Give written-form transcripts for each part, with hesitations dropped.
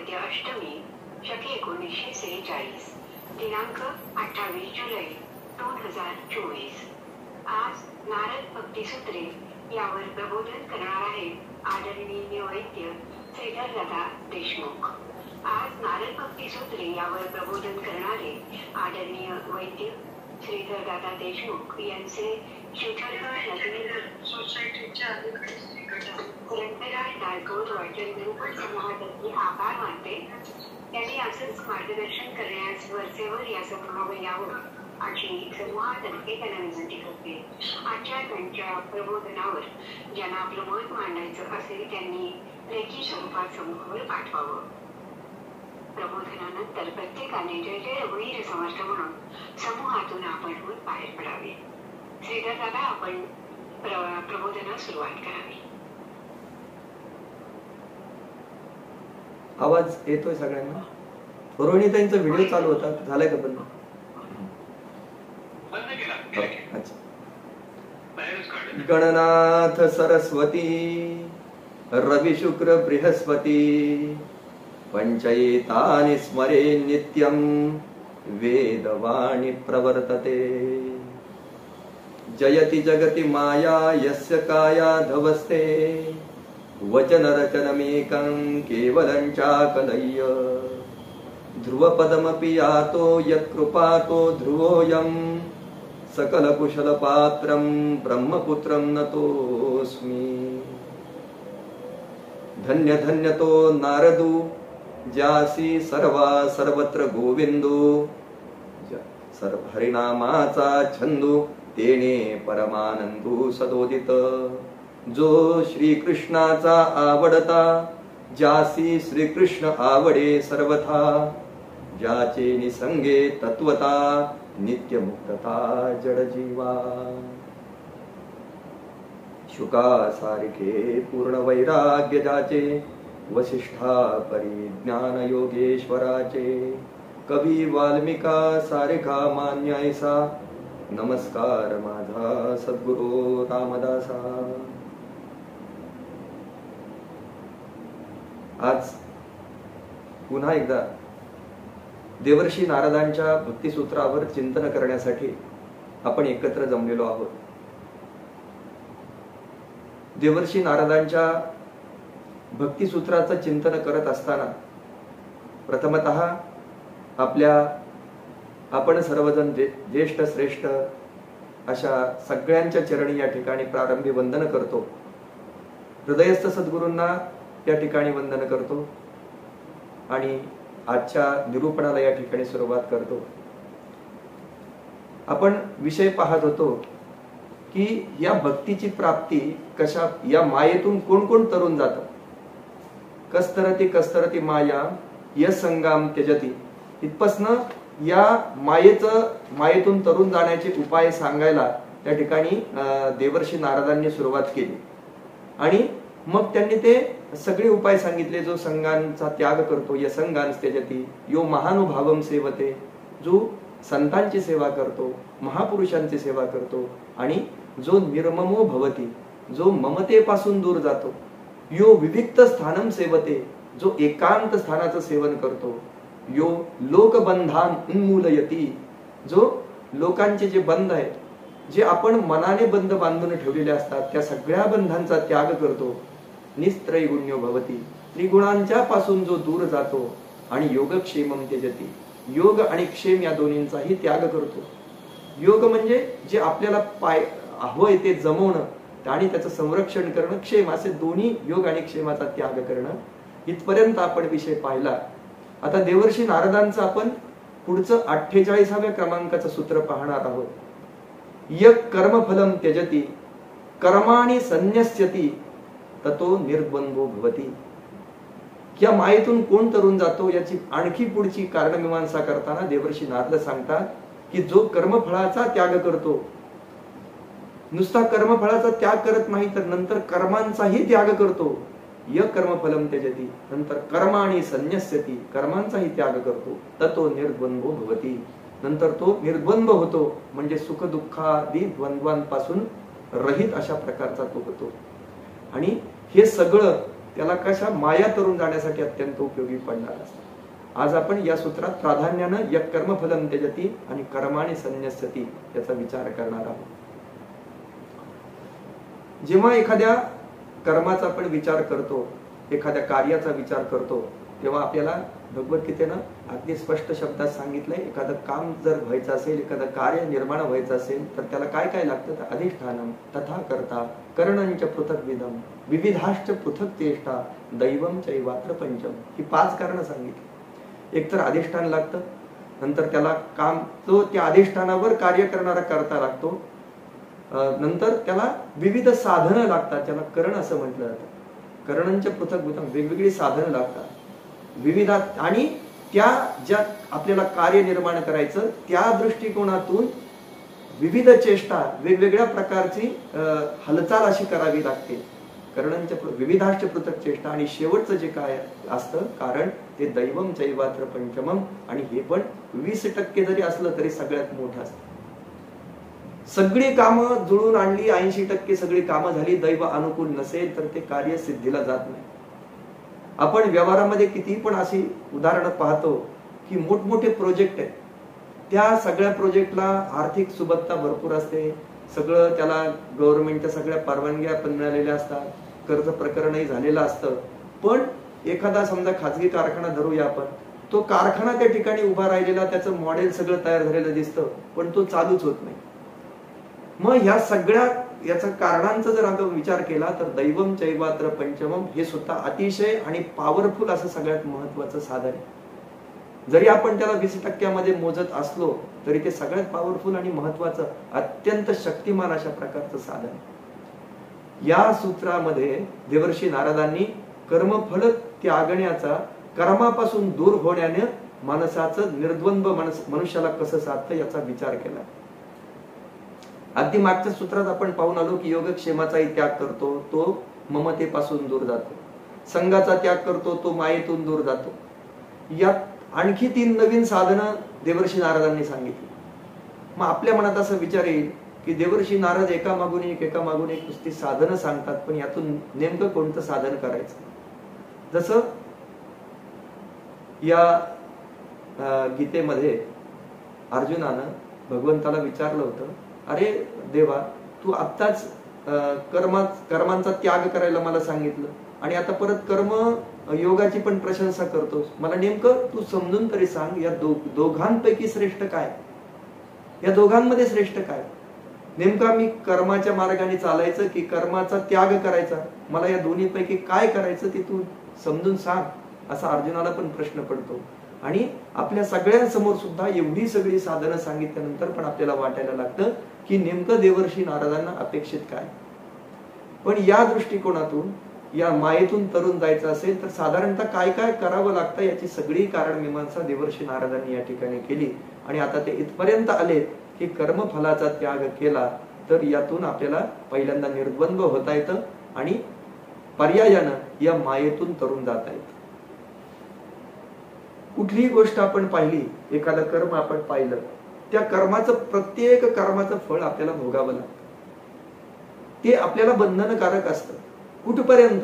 वैद्य अष्टमी शके 1946 दिनांक 28 जुलै 2024। आज नारद भक्तिसूत्रे यावर प्रबोधन करणार आहेत आदरणीय वैद्य श्रीधरदादा देशमुख। आज नारद भक्तिसूत्रे यावर प्रबोधन करणारे आदरणीय वैद्य श्रीधरदादा देशमुख यांचे सोसायटीच्या समूहातर्फे आभार मानते। त्यांनी असंच मार्गदर्शन करण्यास वरचेवर या समूहावर यावं अशी समूहातर्फे त्यांना विनंती करते। आजच्या त्यांच्या प्रबोधनावर ज्यांना आपलं मत मांडायचं असेल त्यांनी लेखी स्वरूपात समूहावर पाठवावं। प्रबोधनानंतर प्रत्येकाने जय जय रघुवीर समर्थ म्हणून समूहातून आपण बाहेर पडावे। श्रीधरदादा आपण प्रबोधनास सुरुवात करावी। आवाज येतोय सगळ्यांना? रोहिणीताईंचा व्हिडिओ चालू होता, झालाय का बंद? अच्छा। गणनाथ सरस्वती रवि शुक्र बृहस्पती पंचैतानि स्मरे नित्यं वेदवाणी प्रवर्तते। जयति जगति माया यस्य कायाधवस्ते वचनरचनमेकं केवलं चाकलय्य। ध्रुवपदमपि यातो यत्कृपातो ध्रुवोऽयं सकलकुशलपात्रं ब्रह्मपुत्रं नतोऽस्मि। धन्य धन्य तो नारदू ज्यासी सर्वत्र गोविंदो। हरिनामाचा छंदू तेने परमानंदू सदोदित। जो श्रीकृष्णाचा आवडता ज्यासी श्रीकृष्ण आवडे सर्वथा। ज्याचे निसंगे तत्वता नित्य मुक्तता जडजीवा। शुकासारिखे पूर्ण वैराग्य ज्याचे वसिष्ठा परिज्ञान योगेश्वराचे। कवी वाल्मिका सारिखा मान्य ऐसा नमस्कार माझा सद्गुरु रामदासा। आज पुन्हा एकदा देवर्षी नारदांच्या भक्तिसूत्रावर चिंतन करण्यासाठी आपण एकत्र जमलेलो आहोत। देवर्षी नारदांच्या भक्तिसूत्राचं चिंतन करत असताना प्रथमतः आपण सर्वजण ज्येष्ठ श्रेष्ठ अशा सगळ्यांच्या चरणी या ठिकाणी प्रारंभी वंदन करतो। हृदयस्थ सद्गुरूंना या ठिकाणी वंदन करतो आणि आजच्या निरूपणाला या ठिकाणी सुरुवात करतो। आपण विषय पाहत होतो की या भक्तीची प्राप्ती कशा, या मायेतून कोण कोण तरुण जातं। कस्तरती कस्तरती माया यसंगाम त्यजती। इथपासनं या मायेतून तरुण जाण्याचे उपाय सांगायला त्या ठिकाणी देवर्षी नारदांनी सुरुवात केली आणि मग त्यांनी ते सगळे उपाय सांगितले। जो संगांचा त्याग करतो यसंगान त्यजती, यो महानुभावम सेवते, जो संतांची सेवा करतो, महापुरुषांची सेवा करतो आणि जो निर्ममो भवती, जो ममतेपासून दूर जातो, यो विविक्त स्थानम सेवते, जो एकांत स्थानाचं सेवन करतो, यो लोकबंधान उन्मूलयती, जो लोकांचे जे बंध आहेत, जे आपण मनाने बंध बांधून ठेवलेले असतात, त्या सगळ्या बंधांचा त्याग करतो, निस्त्रैगुण्यो भवती, त्रिगुणांच्या पासून जो दूर जातो आणि योगक्षेमम त्यजती, योग आणि क्षेम या दोन्हींचाही त्याग करतो। योग म्हणजे जे आपल्याला हवंय ते जमवणं आणि त्याचं संरक्षण करणं, क्षेम असे दोन्ही योग आणि क्षेमाचा त्याग करणं। इथपर्यंत आपण विषय पाहिला। आता देवर्षी नारदांचं आपण पुढचं 48व्या क्रमांकाचं सूत्र पाहणार आहोत। यक कर्मफलम त्यजती कर्माणि संन्यस्यति ततो निर्द्वंद्वो भवती। या मायेतून कोण तरुण जातो याची आणखी पुढची कारणमीमांसा करताना देवर्षी नारद सांगतात की जो कर्मफळाचा त्याग करतो, नुसता कर्मफळाचा त्याग करत नाही तर नंतर कर्मांचाही त्याग करतो, य कर्मफलम त्यजती, नंतर कर्माणि संन्यस्यति, कर्मांचाही त्याग करतो, ततो निर्द्वंद्वो भवती, नंतर तो निर्द्वंद्व होतो, म्हणजे सुख दुःखादी द्वंद्वांपासून रहित अशा प्रकारचा तो होतो। आणि हे सगळं त्याला कशा माया तरुण जाण्यासाठी अत्यंत उपयोगी पडणार असतात. आज आपण या सूत्रात प्राधान्यानं या कर्मफलम त्यजति आणि कर्माणि संन्यस्यति याचा विचार करणार आहोत. जेव्हा एखाद्या कर्माचा आपण विचार करतो, एखाद्या कार्याचा विचार करतो, तेव्हा आपल्याला भगवद्गीतेनं अगदी स्पष्ट शब्दात सांगितलंय, एखादं काम जर व्हायचं असेल, एखादं कार्य निर्माण व्हायचं असेल तर त्याला काय काय लागतं? तर अधिष्ठानम, तथा कर्ता, करणंच पृथक्विदम, विविधाश्च पृथक चेष्टा, दैवम चैवात्र पंचम. ही 5 कारणं सांगितली. एक तर अधिष्ठान लागतं, नंतर त्याला काम, तो त्या अधिष्ठानावर कार्य करणारा करता लागतो, नंतर त्याला विविध साधनं लागतात, त्याला करण असं म्हटलं जातं. करणंच पृथक्विदम, वेगवेगळी साधनं लागतात, विविध, आणि त्या ज्या आपल्याला कार्य निर्माण करायचं त्या दृष्टिकोनातून विविध चेष्टा, वेगवेगळ्या प्रकारची हालचाल अशी करावी लागते. करणंच विविधाश्च पृथक चेष्टा, आणि शेवटचं जे काय असतं कारण ते दैवम चैवात्र पंचमम, आणि हे पण 20% जरी असलं तरी सगळ्यात मोठं असतं. सगळी कामं जुळून आणली, 80% सगळी कामं झाली, दैव अनुकूल नसेल तर ते कार्य सिद्धीला जात नाही. आपण व्यवहारामध्ये किती पण अशी उदाहरणं पाहतो की मोठमोठे प्रोजेक्ट आहेत, त्या सगळ्या प्रोजेक्टला आर्थिक सुबत्ता भरपूर असते, सगळं त्याला गव्हर्नमेंटच्या सगळ्या परवानग्या पण मिळालेल्या असतात, कर्ज प्रकरणही झालेलं असतं, पण एखादा समजा खाजगी कारखाना धरूया आपण, तो कारखाना त्या ठिकाणी उभा राहिलेला, त्याचं मॉडेल सगळं तयार झालेलं दिसतं, पण तो चालूच होत नाही. मग ह्या सगळ्या याचा कारणांचा जर आपण विचार केला तर दैवम चैवात्र पंचमम हे सुद्धा अतिशय आणि पॉवरफुल असं सगळ्यात महत्वाचं साधन आहे. जरी आपण त्याला 20% मध्ये मोजत असलो तरी ते सगळ्यात पॉवरफुल आणि महत्वाचं, अत्यंत शक्तिमान अशा प्रकारचं साधन आहे. या सूत्रामध्ये देवर्षी नारदांनी कर्मफल त्यागण्याचा, कर्मापासून दूर होण्याने माणसाचं निर्द्वंद्व मनुष्याला कसं साधतं याचा विचार केला. अगदी मागच्या सूत्रात आपण पाहून आलो की योगक्षेमाचाही त्याग करतो, तो ममतेपासून दूर जातो, संघाचा त्याग करतो, तो मायेतून दूर जातो. यात आणखी 3 नवीन साधनं देवर्षी नारदांनी सांगितली. मग आपल्या मनात असं विचार येईल की देवर्षी नारद एकामागून एक नुसती साधनं सांगतात, पण यातून नेमकं कोणतं साधन करायचं? जसं या गीतेमध्ये अर्जुनानं भगवंताला विचारलं होतं, अरे देवा, तू आत्ताच कर्मांचा त्याग करायला मला सांगितलं आणि आता परत कर्म योगाची पण प्रशंसा करतोस, मला नेमकं तू समजून तरी सांग, या दोघांपैकी श्रेष्ठ काय? या दोघांमध्ये श्रेष्ठ काय? नेमका मी कर्माच्या मार्गाने चालायचं की कर्माचा त्याग करायचा? मला या दोन्हीपैकी काय करायचं ते तू समजून सांग, असा अर्जुनाला पण प्रश्न पडतो. आणि आपल्या सगळ्यांसमोर सुद्धा एवढी सगळी साधनं सांगितल्यानंतर पण आपल्याला वाटायला लागतं की नेमकं देवर्षी नारदांना अपेक्षित काय? पण या दृष्टिकोनातून, या मायेतून तरुण जायचं असेल तर साधारणतः काय काय करावं लागतं याची सगळी कारण मीमांसा देवर्षी नारदांनी या ठिकाणी केली. आणि आता ते इथपर्यंत आले की कर्मफलाचा त्याग केला तर यातून आपल्याला पहिल्यांदा निर्द्वंद्व होता येतं आणि पर्यायानं या मायेतून तरुण जाता येतं. कुठलीही गोष्ट आपण पाहिली, एखादं कर्म आपण पाहिलं, त्या कर्माचं, प्रत्येक कर्माचं फळ आपल्याला भोगावं लागतं. ते आपल्याला बंधनकारक असतं. कुठपर्यंत?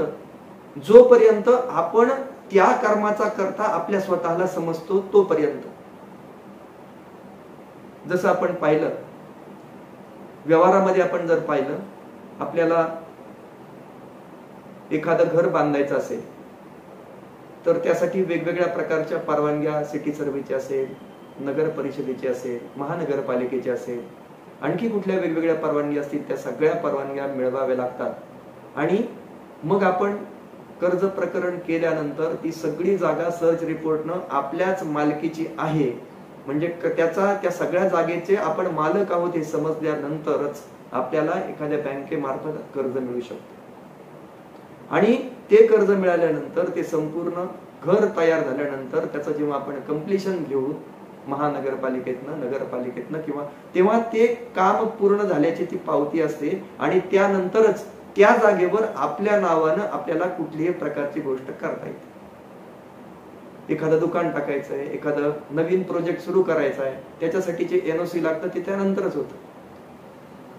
जोपर्यंत आपण त्या कर्माचा करता आपल्या स्वतःला समजतो तोपर्यंत. जसं आपण पाहिलं व्यवहारामध्ये, आपण जर पाहिलं, आपल्याला एखादं घर बांधायचं असेल तर त्यासाठी वेगवेगळ्या प्रकारच्या परवानग्या, सिटी सर्व्हेची असेल, नगर परिषदेची असेल, महानगरपालिकेची असेल, आणखी कुठल्या वेगवेगळ्या परवानग्या असतील, त्या सगळ्या परवानग्या मिळवाव्या लागतात. आणि मग आपण कर्ज प्रकरण केल्यानंतर ती सगळी जागा सर्च रिपोर्टनं आपल्याच मालकीची आहे, म्हणजे त्या सगळ्या जागेचे आपण मालक आहोत हे समजल्यानंतरच आपल्याला एखाद्या बँकेमार्फत कर्ज मिळू शकतं. आणि ते कर्ज मिळाल्यानंतर, ते संपूर्ण घर तयार झाल्यानंतर त्याचं जेव्हा आपण कम्प्लिशन घेऊ महानगरपालिकेतनं, नगरपालिकेतनं, किंवा तेव्हा ते काम पूर्ण झाल्याची ती पावती असते. आणि त्यानंतरच त्या जागेवर आपल्या नावानं आपल्याला कुठलीही प्रकारची गोष्ट करता येते. एखादं दुकान टाकायचंय, एखादं नवीन प्रोजेक्ट सुरू करायचा आहे, त्याच्यासाठीचे NOC लागतं, ते त्यानंतरच होतं.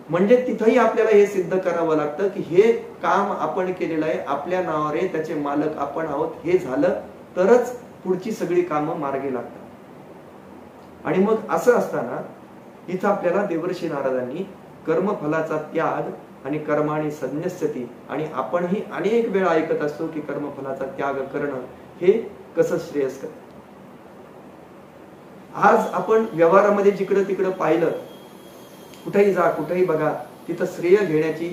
म्हणजे तिथंही आपल्याला हे सिद्ध करावं लागतं की हे काम आपण केलेलं आहे, आपल्या नावावर आहे, त्याचे मालक आपण आहोत, हे झालं तरच पुढची सगळी कामं मार्गी लागतात. आणि मग असं असताना इथं आपल्याला देवर्षी नारदांनी कर्मफलाचा त्याग आणि कर्माणी संन्यस्यती, आणि आपणही अनेक वेळा ऐकत असतो की कर्मफलाचा त्याग करणं हे कसं श्रेयस्कर. आज आपण व्यवहारामध्ये जिकडं तिकडं पाहिलं, कुठेही जा कुठेही बघा, तिथं श्रेय घेण्याची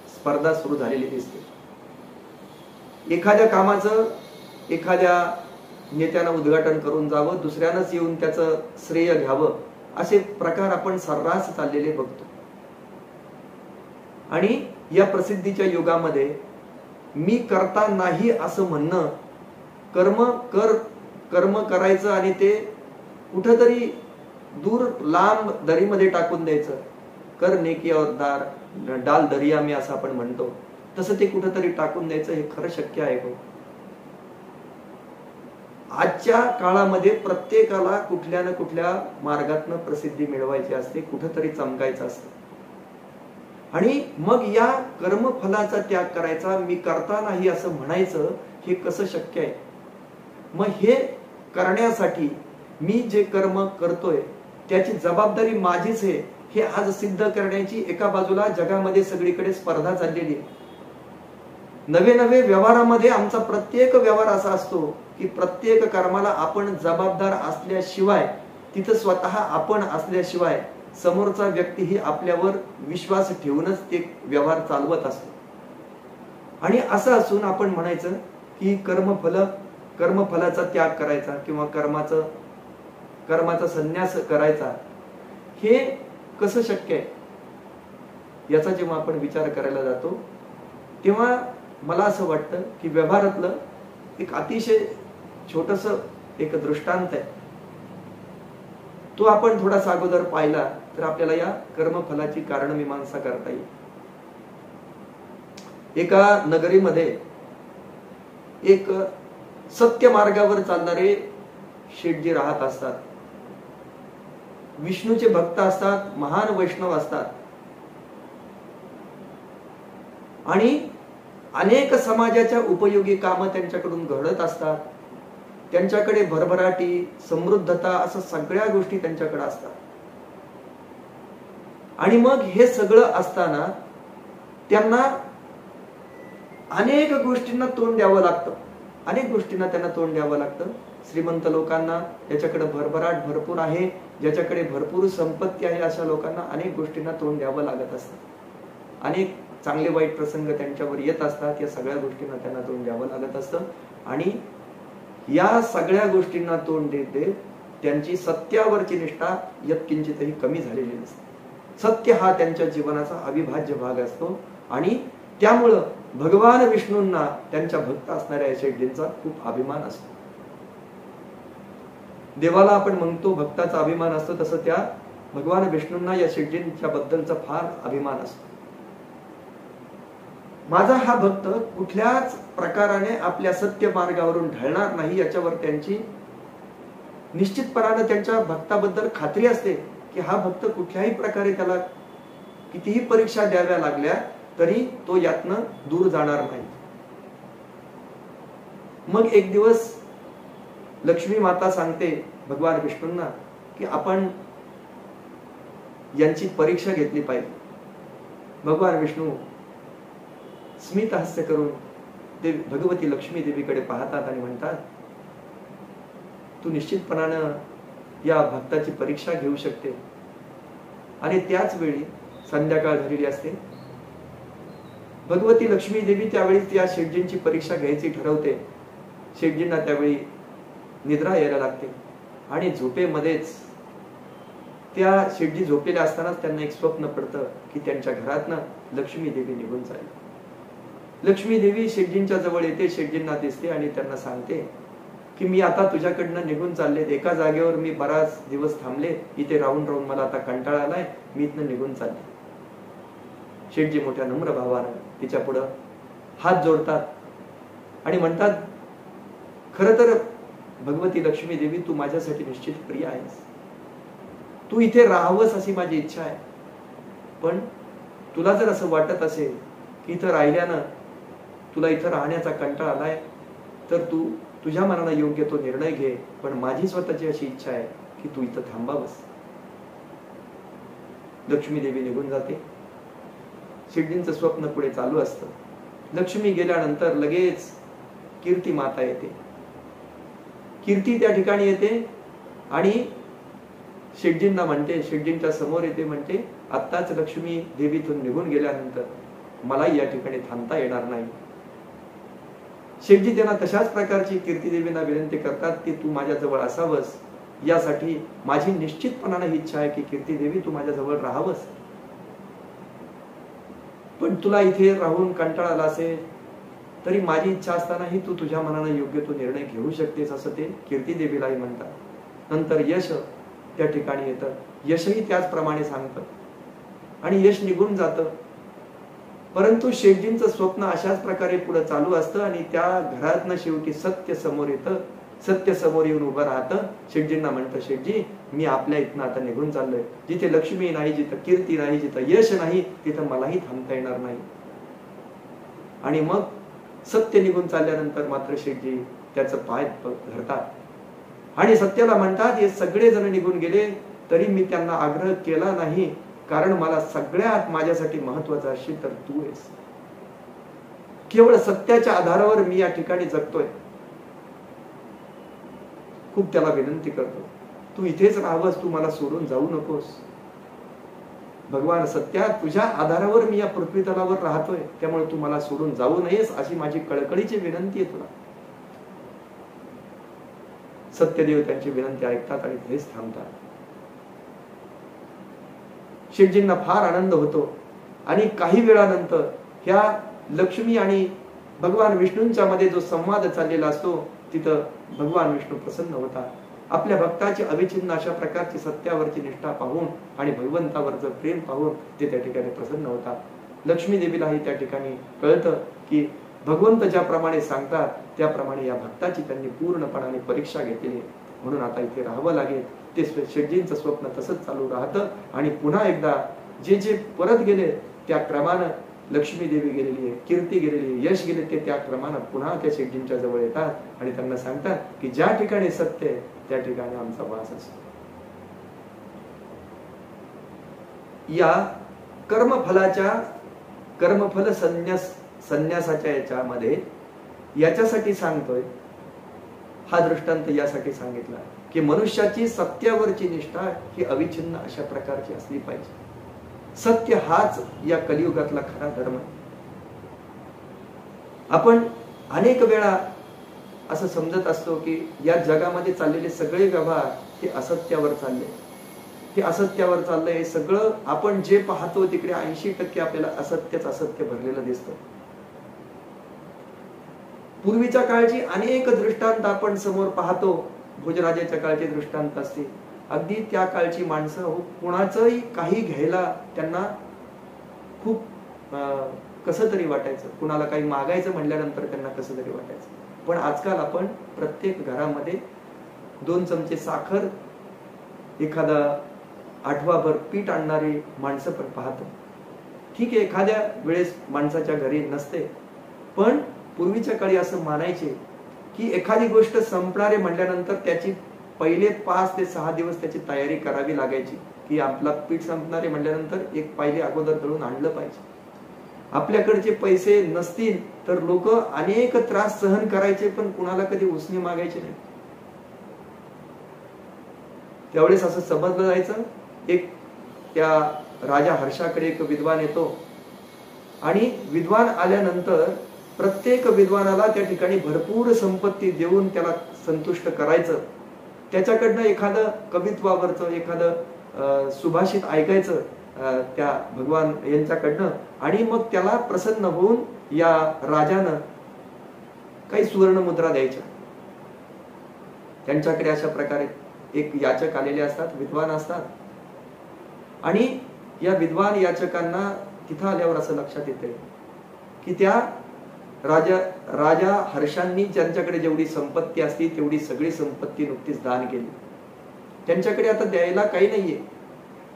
स्पर्धा सुरू झालेली दिसते. एखाद्या कामाचं एखाद्या नेत्यानं उद्घाटन करून जावं, दुसऱ्यानंच येऊन त्याचं श्रेय घ्यावं, असे प्रकार आपण सर्रास चाललेले बघतो. आणि या प्रसिद्धीच्या युगामध्ये मी करता नाही असं म्हणणं, कर्म करायचं आणि ते कुठंतरी दूर लांब दरीमध्ये टाकून द्यायचं. कर नेकी और डाल दरिया में असं आपण म्हणतो, तसं ते कुठंतरी टाकून द्यायचं, हे खरं शक्य आहे का? आजच्या काळामध्ये प्रत्येकाला कुठल्या ना कुठल्या मार्गातनं प्रसिद्धी मिळवायची असते, कुठंतरी चमकायचं असतं. आणि मग या कर्मफलाचा त्याग करायचा, मी करता नाही असं म्हणायचं, हे कसं शक्य आहे? मग हे करण्यासाठी मी जे कर्म करतोय त्याची जबाबदारी माझीच आहे, हे आज सिद्ध करण्याची एका बाजूला जगामध्ये सगळीकडे स्पर्धा चाललेली आहे. नवे नवे व्यवहारामध्ये आमचा प्रत्येक व्यवहार असा असतो की प्रत्येक कर्माला आपण जबाबदार असल्याशिवाय, तिथं स्वतः आपण असल्याशिवाय समोरचा व्यक्तीही आपल्यावर विश्वास ठेवूनच ते व्यवहार चालवत असतो. आणि असं असून आपण म्हणायचं की कर्मफलाचा त्याग करायचा किंवा कर्माचा संन्यास करायचा, हे कसं शक्य आहे? याचा जेव्हा आपण विचार करायला जातो तेव्हा मला असं वाटतं की व्यवहारातलं एक अतिशय छोटस एक दृष्टांत आहे, तो आपण थोडासा अगोदर पाहिला तर आपल्याला या कर्मफलाची कारणमीमांसा करता येईल. एका नगरीमध्ये एक सत्य मार्गावर चालणारे शेठजी राहत असतात. विष्णूचे भक्त असतात, महान वैष्णव असतात, आणि अनेक समाजाच्या उपयोगी कामं त्यांच्याकडून घडत असतात. त्यांच्याकडे भरभराटी, समृद्धता, असं सगळ्या गोष्टी त्यांच्याकडे असतात. आणि मग हे सगळं असताना त्यांना अनेक गोष्टींना तोंड द्यावं लागतं. त्यांना तोंड द्यावं लागतं. श्रीमंत लोकांना, ज्याच्याकडे भरभराट भरपूर आहे, ज्याच्याकडे भरपूर संपत्ती आहे, अशा लोकांना अनेक गोष्टींना तोंड द्यावं लागत असतं. अनेक चांगले वाईट प्रसंग त्यांच्यावर येत असतात. या सगळ्या गोष्टींना त्यांना तोंड द्यावं लागत असतं. आणि या सगळ्या गोष्टींना तोंड देत त्यांची सत्यावरची निष्ठा यत्किंचितही कमी झालेली नसते. सत्य हा त्यांच्या जीवनाचा अविभाज्य भाग असतो. आणि त्यामुळं भगवान विष्णूंना त्यांच्या भक्त असणाऱ्या शेठजींचा खूप अभिमान असतो. देवाला आपण म्हणतो भक्ताचा अभिमान असतो, तसं त्या भगवान विष्णूंना या शेठजींच्या बद्दलचा फार अभिमान असतो. माझा हा भक्त कुठल्याच प्रकाराने आपल्या सत्य मार्गावरून ढळणार नाही, याच्यावर त्यांची निश्चितपणाने त्यांच्या भक्ताबद्दल खात्री असते की हा भक्त कुठल्याही प्रकारे, त्याला कितीही परीक्षा द्याव्या लागल्या तरी तो यातनं दूर जाणार नाही. मग एक दिवस लक्ष्मी माता सांगते भगवान विष्णूंना की आपण यांची परीक्षा घेतली पाहिजे. भगवान विष्णू स्मित हास्य करून भगवती लक्ष्मी देवीकडे पाहतात आणि म्हणतात, तू निश्चितपणानं या भक्ताची परीक्षा घेऊ शकते. आणि त्याच वेळी संध्याकाळ झालेली असते. भगवती लक्ष्मी देवी त्यावेळी त्या शेठजींची परीक्षा घ्यायची ठरवते. शेठजींना त्यावेळी निद्रा यायला लागते आणि झोपेमध्येच त्या शेठजी झोपलेल्या असतानाच त्यांना एक स्वप्न पडतं की त्यांच्या घरातनं लक्ष्मी देवी निघून जाईल. लक्ष्मी देवी शेठजींच्या जवळ येते, शेठजींना दिसते आणि त्यांना सांगते की मी आता तुझ्याकडनं निघून चालले. एका जागेवर मी बराच दिवस थांबले, इथे राहून राहून मला आता कंटाळा आलाय, मी इथनं निघून चालले. शेठजी मोठ्या नम्र भावानं तिच्या पुढं हात जोडतात आणि म्हणतात, खरं तर भगवती लक्ष्मी देवी, तू माझ्यासाठी निश्चित प्रिय आहेस. तू इथे राहावंस अशी माझी इच्छा आहे. पण तुला जर असं वाटत असेल की इथं राहिल्यानं तुला इथं राहण्याचा कंटाळा आलाय, तर तू तुझ्या मनानं योग्य तो निर्णय घे, पण माझी स्वतःची अशी इच्छा आहे की तू इथं थांबावंस. लक्ष्मी देवी निघून जाते. शेटजींचं स्वप्न पुढे चालू असतं. लक्ष्मी गेल्यानंतर लगेच कीर्ती माता येते. कीर्ती त्या ठिकाणी येते आणि शेटजींना म्हणते, शेटजींच्या समोर येते, म्हणते आत्ताच लक्ष्मी देवीतून निघून गेल्यानंतर मला या ठिकाणी थांबता येणार नाही. शेटजी त्यांना तशाच प्रकारची कीर्ती देवींना विनंती करतात की तू माझ्या जवळ असावंस, यासाठी माझी निश्चितपणाने इच्छा आहे की कीर्ती देवी तू माझ्या जवळ राहावंस. पण तुला इथे राहून कंटाळा आला असेल तरी माझी इच्छा असतानाही तू तुझ्या मनाने योग्य तो निर्णय घेऊ शकतेस, असं ते कीर्ती देवीलाही म्हणतात. नंतर यश त्या ठिकाणी येतं. यशही त्याचप्रमाणे सांगतं आणि यश निघून जातं. परंतु शेटजींचं स्वप्न अशाच प्रकारे पुढे चालू असतं आणि त्या घरातनं शेवटी सत्य समोर येतं. सत्य समोर येऊन उभं राहतं. शेटजींना म्हणतं, शेटजी मी आपल्या इथनं आता निघून चाललोय. जिथे लक्ष्मी नाही, जिथं कीर्ती नाही, जिथं यश नाही, तिथं मलाही थांबता येणार नाही. आणि मग सत्य निघून चालल्यानंतर मात्र शेटजी त्याचं पाय धरतात आणि सत्याला म्हणतात, हे सगळे जण निघून गेले तरी मी त्यांना आग्रह केला नाही, कारण मला सगळ्यात माझ्यासाठी महत्वाचं असेल तर तू आहेस. केवळ सत्याच्या आधारावर मी या ठिकाणी जगतोय. खूप त्याला विनंती करतो, तू इथेच राहावंस, तू मला सोडून जाऊ नकोस. भगवान सत्या, तुझ्या आधारावर मी या पृथ्वी तलावर राहतोय, त्यामुळे तू मला सोडून जाऊ नयेस अशी माझी कळकळीची विनंती आहे तुला. सत्यदेव त्यांची विनंती ऐकतात आणि तेच थांबतात. शेटजींना फार आनंद होतो आणि काही वेळानंतर ह्या लक्ष्मी आणि भगवान विष्णूंच्या मध्ये जो संवाद चाललेला असतो तिथं भगवान विष्णू प्रसन्न होतात. आपल्या भक्ताची अविच्छिन्न अशा प्रकारची सत्यावरची निष्ठा पाहून आणि भगवंतावरचं प्रेम पाहून ते त्या ठिकाणी प्रसन्न होतात. लक्ष्मी देवीलाही त्या ठिकाणी कळतं की भगवंत ज्याप्रमाणे सांगतात त्याप्रमाणे या भक्ताची त्यांनी पूर्णपणाने परीक्षा घेतली, म्हणून आता इथे राहावं लागेल. ते शेटजींचं स्वप्न तसंच चालू राहतं आणि पुन्हा एकदा जे जे परत गेले त्या क्रमानं लक्ष्मी देवी गेलेली आहे, कीर्ती गेलेली आहे, यश गेले, ते त्या क्रमानं पुन्हा त्या शेटजींच्या जवळ येतात आणि त्यांना सांगतात की ज्या ठिकाणी सत्य आहे त्या ठिकाणी आमचा वास असतो. या कर्मफल संन्यासाच्या याच्यामध्ये याच्यासाठी सांगतोय, हा दृष्टांत यासाठी सांगितला की मनुष्याची सत्यावरची निष्ठा ही अविच्छिन्न अशा प्रकारची असली पाहिजे. सत्य हाच या कलियुगातला खरा धर्म आहे. आपण अनेक वेळा असं समजत असतो की या जगामध्ये चाललेले सगळे व्यवहार हे असत्यावर चालले, हे असत्यावर चाललंय. हे सगळं आपण जे पाहतो तिकडे 80% आपल्याला असत्यच असत्य भरलेलं दिसतं. पूर्वीच्या काळची अनेक दृष्टांत आपण समोर पाहतो. भोजराजाच्या काळचे दृष्टांत असतील, अगदी त्या काळची माणसं कुणाचंही काही घ्यायला त्यांना खूप कसं तरी वाटायचं. कुणाला काही मागायचं म्हणल्यानंतर त्यांना कसं तरी वाटायचं. पण आजकाल आपण प्रत्येक घरामध्ये 2 चमचे साखर, एखादा आठवाभर पीठ आणणारी माणसं पण पाहतो. ठीक आहे, एखाद्या वेळेस माणसाच्या घरी नसते, पण पूर्वीच्या काळी असं मानायचे की एखादी गोष्ट संपणारे म्हणल्यानंतर त्याची पहिले 5 ते 6 दिवस त्याची तयारी करावी लागायची की आपला पीठ संपणारे म्हणल्यानंतर एक पहिले अगोदर दळून आणलं पाहिजे. आपल्याकडचे पैसे नसतील तर लोक अनेक त्रास सहन करायचे, पण कुणाला कधी उसने मागायचे नाही. त्यावेळेस असं समजलं जायचं, एक त्या राजा हर्षाकडे एक विद्वान येतो आणि विद्वान आल्यानंतर प्रत्येक विद्वानाला त्या ठिकाणी भरपूर संपत्ती देऊन त्याला संतुष्ट करायचं. त्याच्याकडनं एखादं कवित्वावरचं एखादं सुभाषित ऐकायचं त्या भगवान यांच्याकडनं आणि मग त्याला प्रसन्न होऊन या राजानं काही सुवर्ण मुद्रा द्यायच्या. त्यांच्याकडे अशा प्रकारे एक याचक आलेले असतात, विद्वान असतात आणि या विद्वान याचकांना तिथं आल्यावर असं लक्षात येते की त्या राजा हर्षांनी ज्यांच्याकडे जेवढी संपत्ती असती तेवढी सगळी संपत्ती नुकतीच दान केली. त्यांच्याकडे आता द्यायला काही नाहीये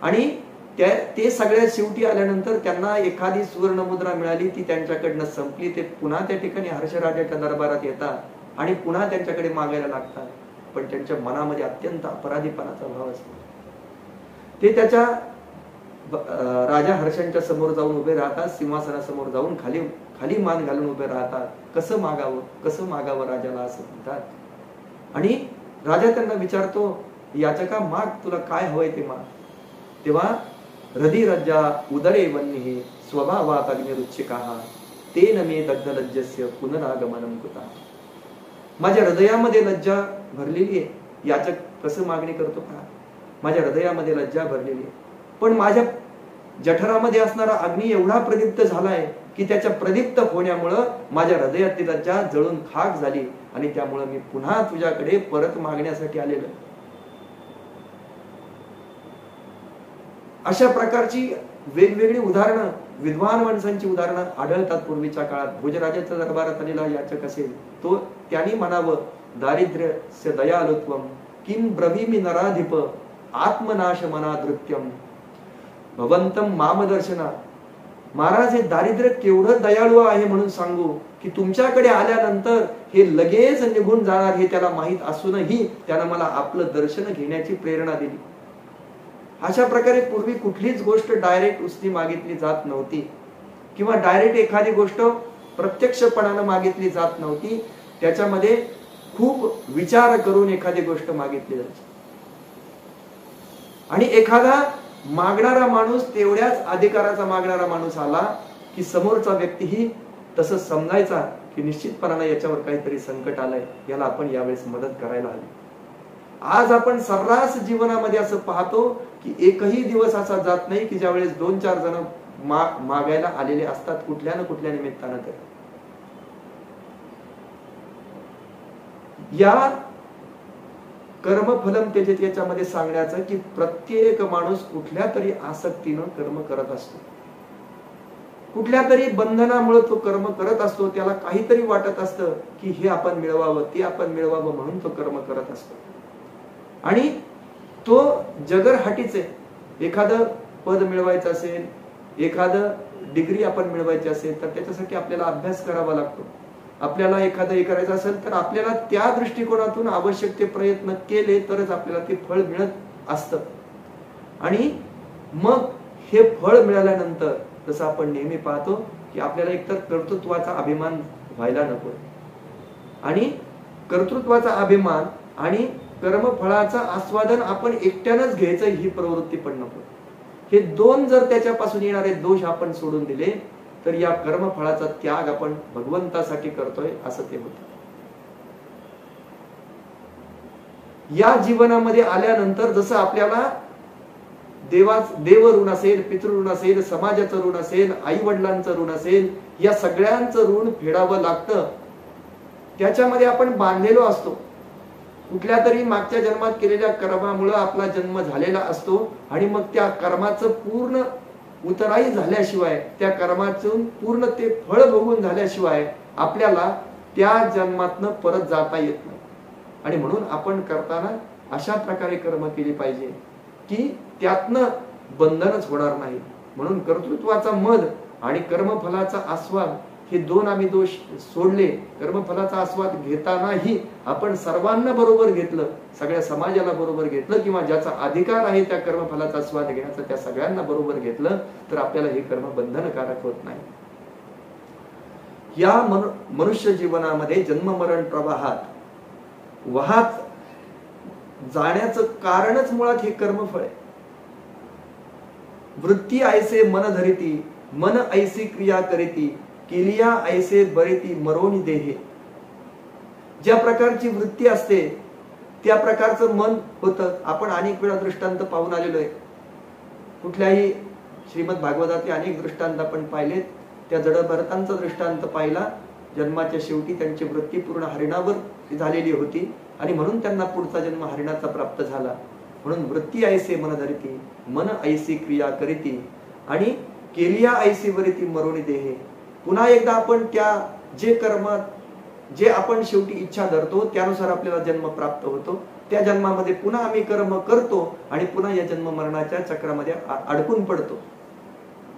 आणि ते सगळ्या शेवटी आल्यानंतर त्यांना एखादी सुवर्ण मुद्रा मिळाली, ती त्यांच्याकडनं संपली, ते पुन्हा त्या ठिकाणी हर्षराजाच्या दरबारात येतात आणि पुन्हा त्यांच्याकडे मागायला लागतात. पण त्यांच्या मनामध्ये अत्यंत अपराधीपणाचा भाव असतो. ते त्याच्या राजा हर्षांच्या समोर जाऊन उभे राहतात, सिंहासनासमोर जाऊन खाली मान घालून उभे राहतात. कसं मागावं राजाला असं म्हणतात. आणि राजा त्यांना विचारतो, याचका माग, तुला काय हवंय ते माग. तेव्हा हृदि रज्जा उदरे वन्निः स्वभावात अग्निरुच्चिकाः तेन मे दग्धलज्जस्य पुनरागमनं कुतः. माझ्या हृदयामध्ये लज्जा भरलेली आहे. याचक कसं मागणी करतो का, माझ्या हृदयामध्ये लज्जा भरलेली आहे, पण माझ्या जठरामध्ये असणारा अग्नी एवढा प्रदीप्त झालाय की त्याच्या प्रदीप्त होण्यामुळं माझ्या हृदयातली लज्जा जळून खाक झाली आणि त्यामुळे मी पुन्हा तुझ्याकडे परत मागण्यासाठी आलेलो. अशा प्रकारची वेगवेगळी उदाहरणं, विद्वान माणसांची उदाहरणं आढळतात पूर्वीच्या काळात. भोजराजाच्या दरबारात आलेला याचक असेल, तो त्यांनी म्हणावं, दारिद्र्यस्य दयालुत्वम किम ब्रवीमि नराधिप आत्मनाश मनादृत्यम भवंतम मामदर्शना. महाराज, हे दारिद्र्य केवढं दयाळू आहे म्हणून सांगू की तुमच्याकडे आल्यानंतर हे लगेच निघून जाणार हे त्याला माहित असूनही त्यानं मला आपलं दर्शन घेण्याची प्रेरणा दिली. अशा प्रकारे पूर्वी कुठलीच गोष्ट डायरेक्ट उसनी मागितली जात नव्हती किंवा डायरेक्ट एखादी गोष्ट प्रत्यक्षपणानं मागितली जात नव्हती. त्याच्यामध्ये खूप विचार करून एखादी गोष्ट मागितली जायची. आणि एखादा मागणारा माणूस, तेवढ्याच अधिकाराचा मागणारा माणूस आला की समोरचा व्यक्तीही तसं समजायचा की निश्चितपणाने याच्यावर काहीतरी संकट आलंय, याला आपण यावेळेस मदत करायला हवी. आज आपण सर्रास जीवनामध्ये असं पाहतो की एकही दिवस असा जात नाही की ज्यावेळेस 2-4 जण मागायला आलेले असतात कुठल्या ना कुठल्या निमित्तानं. तर या कर्मफलम त्यजेत याच्यामध्ये सांगण्याचं की प्रत्येक माणूस कुठल्या तरी आसक्तीनं कर्म करत असतो, कुठल्या तरी बंधनामुळे तो कर्म करत असतो. त्याला काहीतरी वाटत असतं की हे आपण मिळवावं, ते आपण मिळवावं म्हणून तो कर्म करत असतो. आणि तो जगरहाटीच आहे. एखादं पद मिळवायचं असेल, एखादं डिग्री आपण मिळवायची असेल तर त्याच्यासाठी आपल्याला अभ्यास करावा लागतो. आपल्याला एखादं हे करायचं असेल तर आपल्याला त्या दृष्टिकोनातून आवश्यक ते प्रयत्न केले तरच आपल्याला ते फळ मिळत असतं. आणि मग हे फळ मिळाल्यानंतर जसं आपण नेहमी पाहतो की आपल्याला एकतर कर्तृत्वाचा अभिमान व्हायला नको, आणि कर्तृत्वाचा अभिमान आणि कर्मफळाचं आस्वादन आपण एकट्यानंच घ्यायचं ही प्रवृत्ती पण नको. हे दोन जर त्याच्यापासून येणारे दोष आपण सोडून दिले तर या कर्मफळाचा त्याग आपण भगवंतासाठी करतोय असं ते होतं. या जीवनामध्ये आल्यानंतर जसं आपल्याला देव ऋण असेल, पितृ ऋण असेल, समाजाचं ऋण असेल, आई वडिलांचं ऋण असेल, या सगळ्यांचं ऋण फेडावं लागतं. त्याच्यामध्ये आपण बांधलेलो असतो. कुठल्या तरी मागच्या जन्मात केलेल्या कर्मामुळे आपला जन्म झालेला असतो आणि मग त्या कर्माचं पूर्ण उतराई झाल्याशिवाय, त्या कर्मातून पूर्ण ते फळ भोगून झाल्याशिवाय आपल्याला त्या जन्मातनं परत जाता येत नाही. आणि म्हणून आपण करताना अशा प्रकारे कर्म केली पाहिजे की त्यातनं बंधनच होणार नाही. म्हणून कर्तृत्वाचा मद आणि कर्मफलाचा आस्वाद हे दोन आम्ही दोष सोडले. कर्मफलाचा आस्वाद घेतानाही आपण सर्वांना बरोबर घेतलं, सगळ्या समाजाला बरोबर घेतलं, किंवा ज्याचा अधिकार आहे त्या कर्मफलाचा आस्वाद घेण्याचा त्या सगळ्यांना बरोबर घेतलं तर आपल्याला हे कर्म बंधनकारक होत नाही. या मनुष्य जीवनामध्ये जन्म मरण प्रवाहात वाहत जाण्याचं कारणच मुळात हे कर्मफळ आहे. वृत्ती ऐसे मन धरिती, मन ऐसी क्रिया करीती, केलिया ऐसे बरेती मरोनी देहे. ज्या प्रकारची वृत्ती असते त्या प्रकारचं मन होतं. आपण अनेक वेळा दृष्टांत पाहून आलेलो आहे. कुठल्याही श्रीमद भागवतातील अनेक दृष्टांत आपण पाहिलेत. त्या जडभरतांचा दृष्टांत पाहिला. जन्माच्या शेवटी त्यांची वृत्ती पूर्ण हरिणावर झालेली होती आणि म्हणून त्यांना पुढचा जन्म हरिणाचा प्राप्त झाला. म्हणून वृत्ती ऐसे मन धरिती, मन ऐसी क्रिया करीती आणि केलिया ऐसी वरिती मरोनी देहे. पुन्हा एकदा आपण त्या जे कर्म जे आपण शेवटी इच्छा धरतो त्यानुसार आपल्याला जन्म प्राप्त होतो. त्या जन्मामध्ये पुन्हा आम्ही कर्म करतो आणि पुन्हा या जन्म मरणाच्या चक्रामध्ये अडकून पडतो.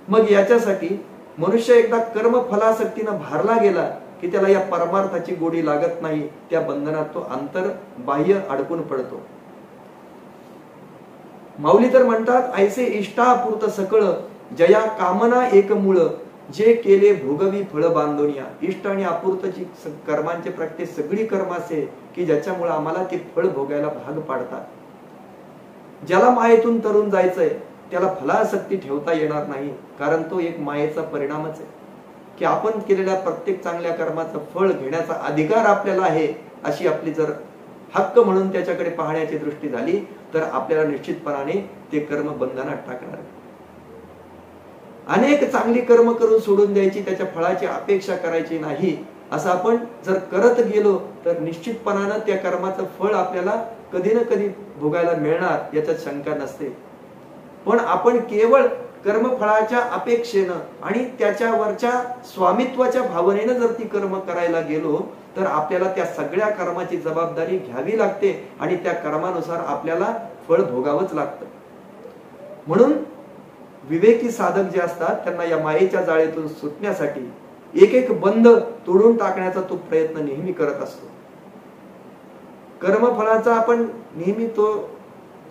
मग याच्यासाठी मनुष्य एकदा कर्म फलासक्तीनं भारला गेला की त्याला या परमार्थाची गोडी लागत नाही. त्या बंधनात तो अंतर बाह्य अडकून पडतो. माऊली तर म्हणतात, ऐसे इष्टापुरत सकळ जया कामना एक मूळ जे केले भोगवी फळ बांधोनिया. इष्ट आणि अपूर्तची कर्मांचे प्रत्येक सगळी कर्म असे की ज्याच्यामुळे आम्हाला ते फळ भोगायला भाग पाडतात. ज्याला मायेतून तरुण जायचंय त्याला फलासक्ती ठेवता येणार नाही, कारण तो एक मायेचा परिणामच आहे की आपण केलेल्या प्रत्येक चांगल्या कर्माचं फळ घेण्याचा अधिकार आपल्याला आहे. अशी आपली जर हक्क म्हणून त्याच्याकडे पाहण्याची दृष्टी झाली तर आपल्याला निश्चितपणाने ते कर्म बंधनात टाकणार. अनेक चांगली कर्म करून सोडून द्यायची, त्याच्या फळाची अपेक्षा करायची नाही. असं आपण जर करत गेलो तर निश्चितपणानं त्या कर्माचं फळ आपल्याला कधी ना कधी भोगायला मिळणार याच्यात शंका नसते. पण आपण केवळ कर्मफळाच्या अपेक्षेनं आणि त्याच्यावरच्या स्वामित्वाच्या भावनेनं जर ती कर्म करायला गेलो तर आपल्याला त्या सगळ्या कर्माची जबाबदारी घ्यावी लागते आणि त्या कर्मानुसार आपल्याला फळ भोगावंच लागतं. म्हणून विवेकी साधक जे असतात त्यांना या मायेच्या जाळेतून सुटण्यासाठी एक एक बंध तोडून टाकण्याचा तो प्रयत्न नेहमी करत असतो. कर्मफळाचा आपण नेहमी तो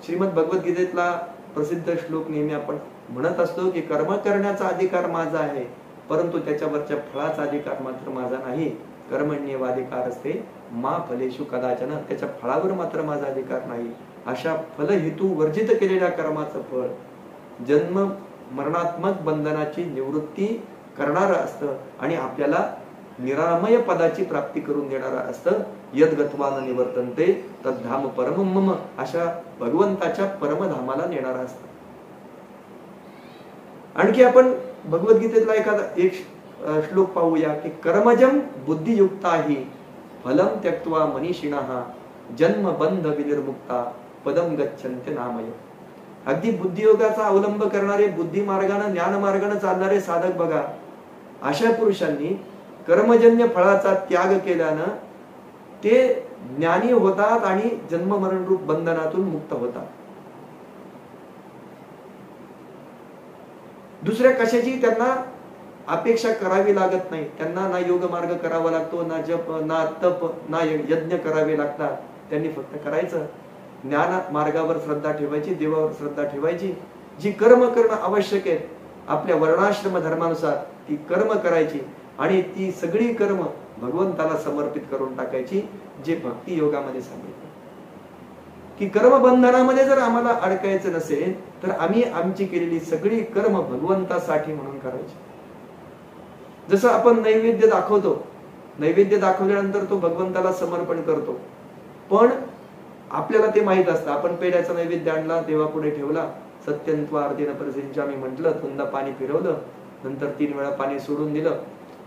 श्रीमद भगवद्गीतेतला प्रसिद्ध श्लोक नेहमी आपण म्हणत असतो की कर्म करण्याचा अधिकार माझा आहे, परंतु त्याच्यावरच्या फळाचा अधिकार मात्र माझा नाही. कर्मण्येवाधिकार असते मा फलेषु कदाचन. त्याच्या फळावर मात्र माझा अधिकार नाही. अशा फलहेतू वर्जित केलेल्या कर्माचं फळ जन्म मरणात्मक बंधनाची निवृत्ती करणारं असतं आणि आपल्याला निरामय पदाची प्राप्ती करून देणारं असतं. यद्गत्वा न निवर्तन्ते तद्धाम परमं मम. अशा भगवंताच्या परमधामाला नेणारं असतं. आणखी आपण भगवद्गीतेतला एक श्लोक पाहूया की कर्मजम बुद्धियुक्ताहि फलम त्यक्त्वा मनीषिणः जन्म बंध विनिर्मुक्ता पदम गच्छन्ते नामय. अगदी बुद्धियोगाचा अवलंब करणारे, बुद्धी मार्गाने ज्ञान मार्गाने चालणारे साधक बघा, अशा पुरुषांनी कर्मजन्य फळाचा त्याग केल्यानं ते ज्ञानी होतात आणि जन्म मरण रूप बंधनातून मुक्त होतात. दुसऱ्या कशाची त्यांना अपेक्षा करावी लागत नाही. त्यांना ना योग मार्ग करावा लागतो, ना जप, ना तप, ना यज्ञ करावे लागतात. त्यांनी फक्त करायचं, ज्ञान मार्गावर श्रद्धा ठेवायची, देवावर श्रद्धा ठेवायची. जी कर्म करणं आवश्यक आहे आपल्या वर्णाश्रम धर्मानुसार ती कर्म करायची आणि ती सगळी कर्म भगवंताला समर्पित करून टाकायची. जे भक्ती योगामध्ये सांगितलं की कर्मबंधनामध्ये जर आम्हाला अडकायचं नसेल तर आम्ही आमची केलेली सगळी कर्म भगवंतासाठी म्हणून करायची. जसं आपण नैवेद्य दाखवतो, नैवेद्य दाखवल्यानंतर तो भगवंताला समर्पण करतो, पण आपल्याला ते माहित असतं. आपण पेढ्याचा नैवेद्य आणला, देवापुढे ठेवला, सत्यंत्वा अर्धेन परसिंचामी म्हटलं, थंड पाणी फिरवलं, नंतर 3 वेळा पाणी सोडून दिलं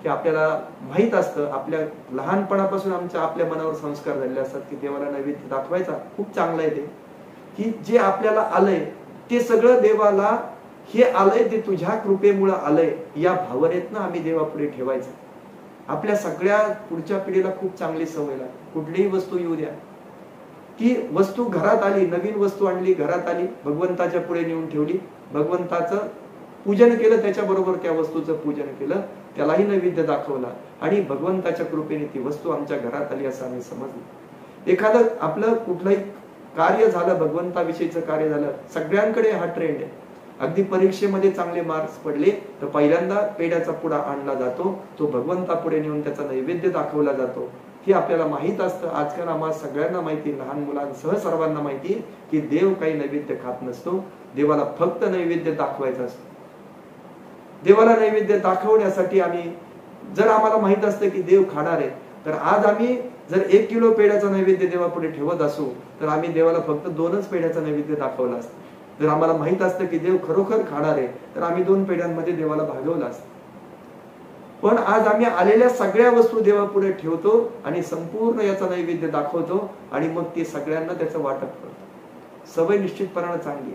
की आपल्याला माहित असतं, आपल्या लहानपणापासून आपल्या मनावर संस्कार झालेले असतात की देवाला नैवेद्य दाखवायचा. खूप चांगलं आहे ते की जे आपल्याला आलंय ते सगळं देवाला, हे आलंय ते तुझ्या कृपेमुळे आलंय या भावनेतनं आम्ही देवापुढे ठेवायचं. आपल्या सगळ्या पुढच्या पिढीला खूप चांगली सवय लागते. कुठलीही वस्तू येऊ द्या, ती वस्तू घरात आली, नवीन वस्तू आणली, घरात आली, भगवंताच्या पुढे नेऊन ठेवली, भगवंताचं पूजन केलं, त्याच्याबरोबर त्या वस्तूचं पूजन केलं, त्यालाही नैवेद्य दाखवला आणि भगवंताच्या कृपेने ती वस्तू आमच्या घरात आली असं आम्ही समजलं. एखादं आपलं कुठलंही कार्य झालं, भगवंताविषयीचं कार्य झालं, सगळ्यांकडे हा ट्रेंड आहे. अगदी परीक्षेमध्ये चांगले मार्क्स पडले तर पहिल्यांदा पेढ्याचा पुडा आणला जातो, तो भगवंतापुढे नेऊन त्याचा नैवेद्य दाखवला जातो. हे आपल्याला माहित असतं. आजकाल आम्हाला सगळ्यांना माहिती, लहान मुलांसह सर्वांना माहिती की देव काही नैवेद्य खात नसतो, देवाला फक्त नैवेद्य दाखवायचं असतं. देवाला नैवेद्य दाखवण्यासाठी आम्ही, जर आम्हाला माहित असतं की देव खाणार आहे, तर आज आम्ही जर 1 किलो पेढ्याचा नैवेद्य देवापुढे ठेवत असू तर आम्ही देवाला फक्त 2च पेढ्याचा नैवेद्य दाखवला असतं. जर आम्हाला माहित असतं की देव खरोखर खाणार आहे तर आम्ही 2 पेढ्यांमध्ये देवाला भागवलं असतं. पण आज आम्ही आलेल्या सगळ्या वस्तू देवापुढे ठेवतो आणि संपूर्ण याचा नैवेद्य दाखवतो आणि मग ते सगळ्यांना त्याचं वाटप करतो. सवय निश्चितपणाने चांगली,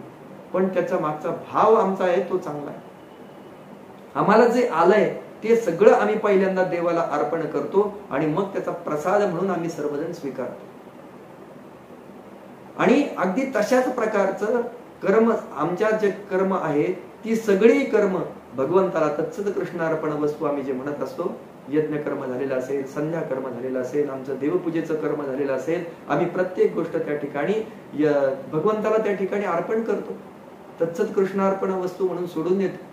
पण त्याचा मागचा भाव आमचा आहे तो चांगला आहे. आम्हाला जे आलंय ते सगळं आम्ही पहिल्यांदा देवाला अर्पण करतो आणि मग त्याचा प्रसाद म्हणून आम्ही सर्वजण स्वीकारतो. अगदी तशाच प्रकारचं कर्म, आमच्या जे कर्म आहे ती सगळी कर्म भगवंताला तत्सत कृष्णार्पण वस्तू आम्ही जे म्हणत असतो, यज्ञ कर्म झालेलं असेल, संध्या कर्म झालेलं असेल, आमचं देवपूजेचं कर्म झालेलं असेल, आम्ही प्रत्येक गोष्ट त्या ठिकाणी भगवंताला त्या ठिकाणी अर्पण करतो. तत्सत कृष्णार्पण वस्तू म्हणून सोडून देतो.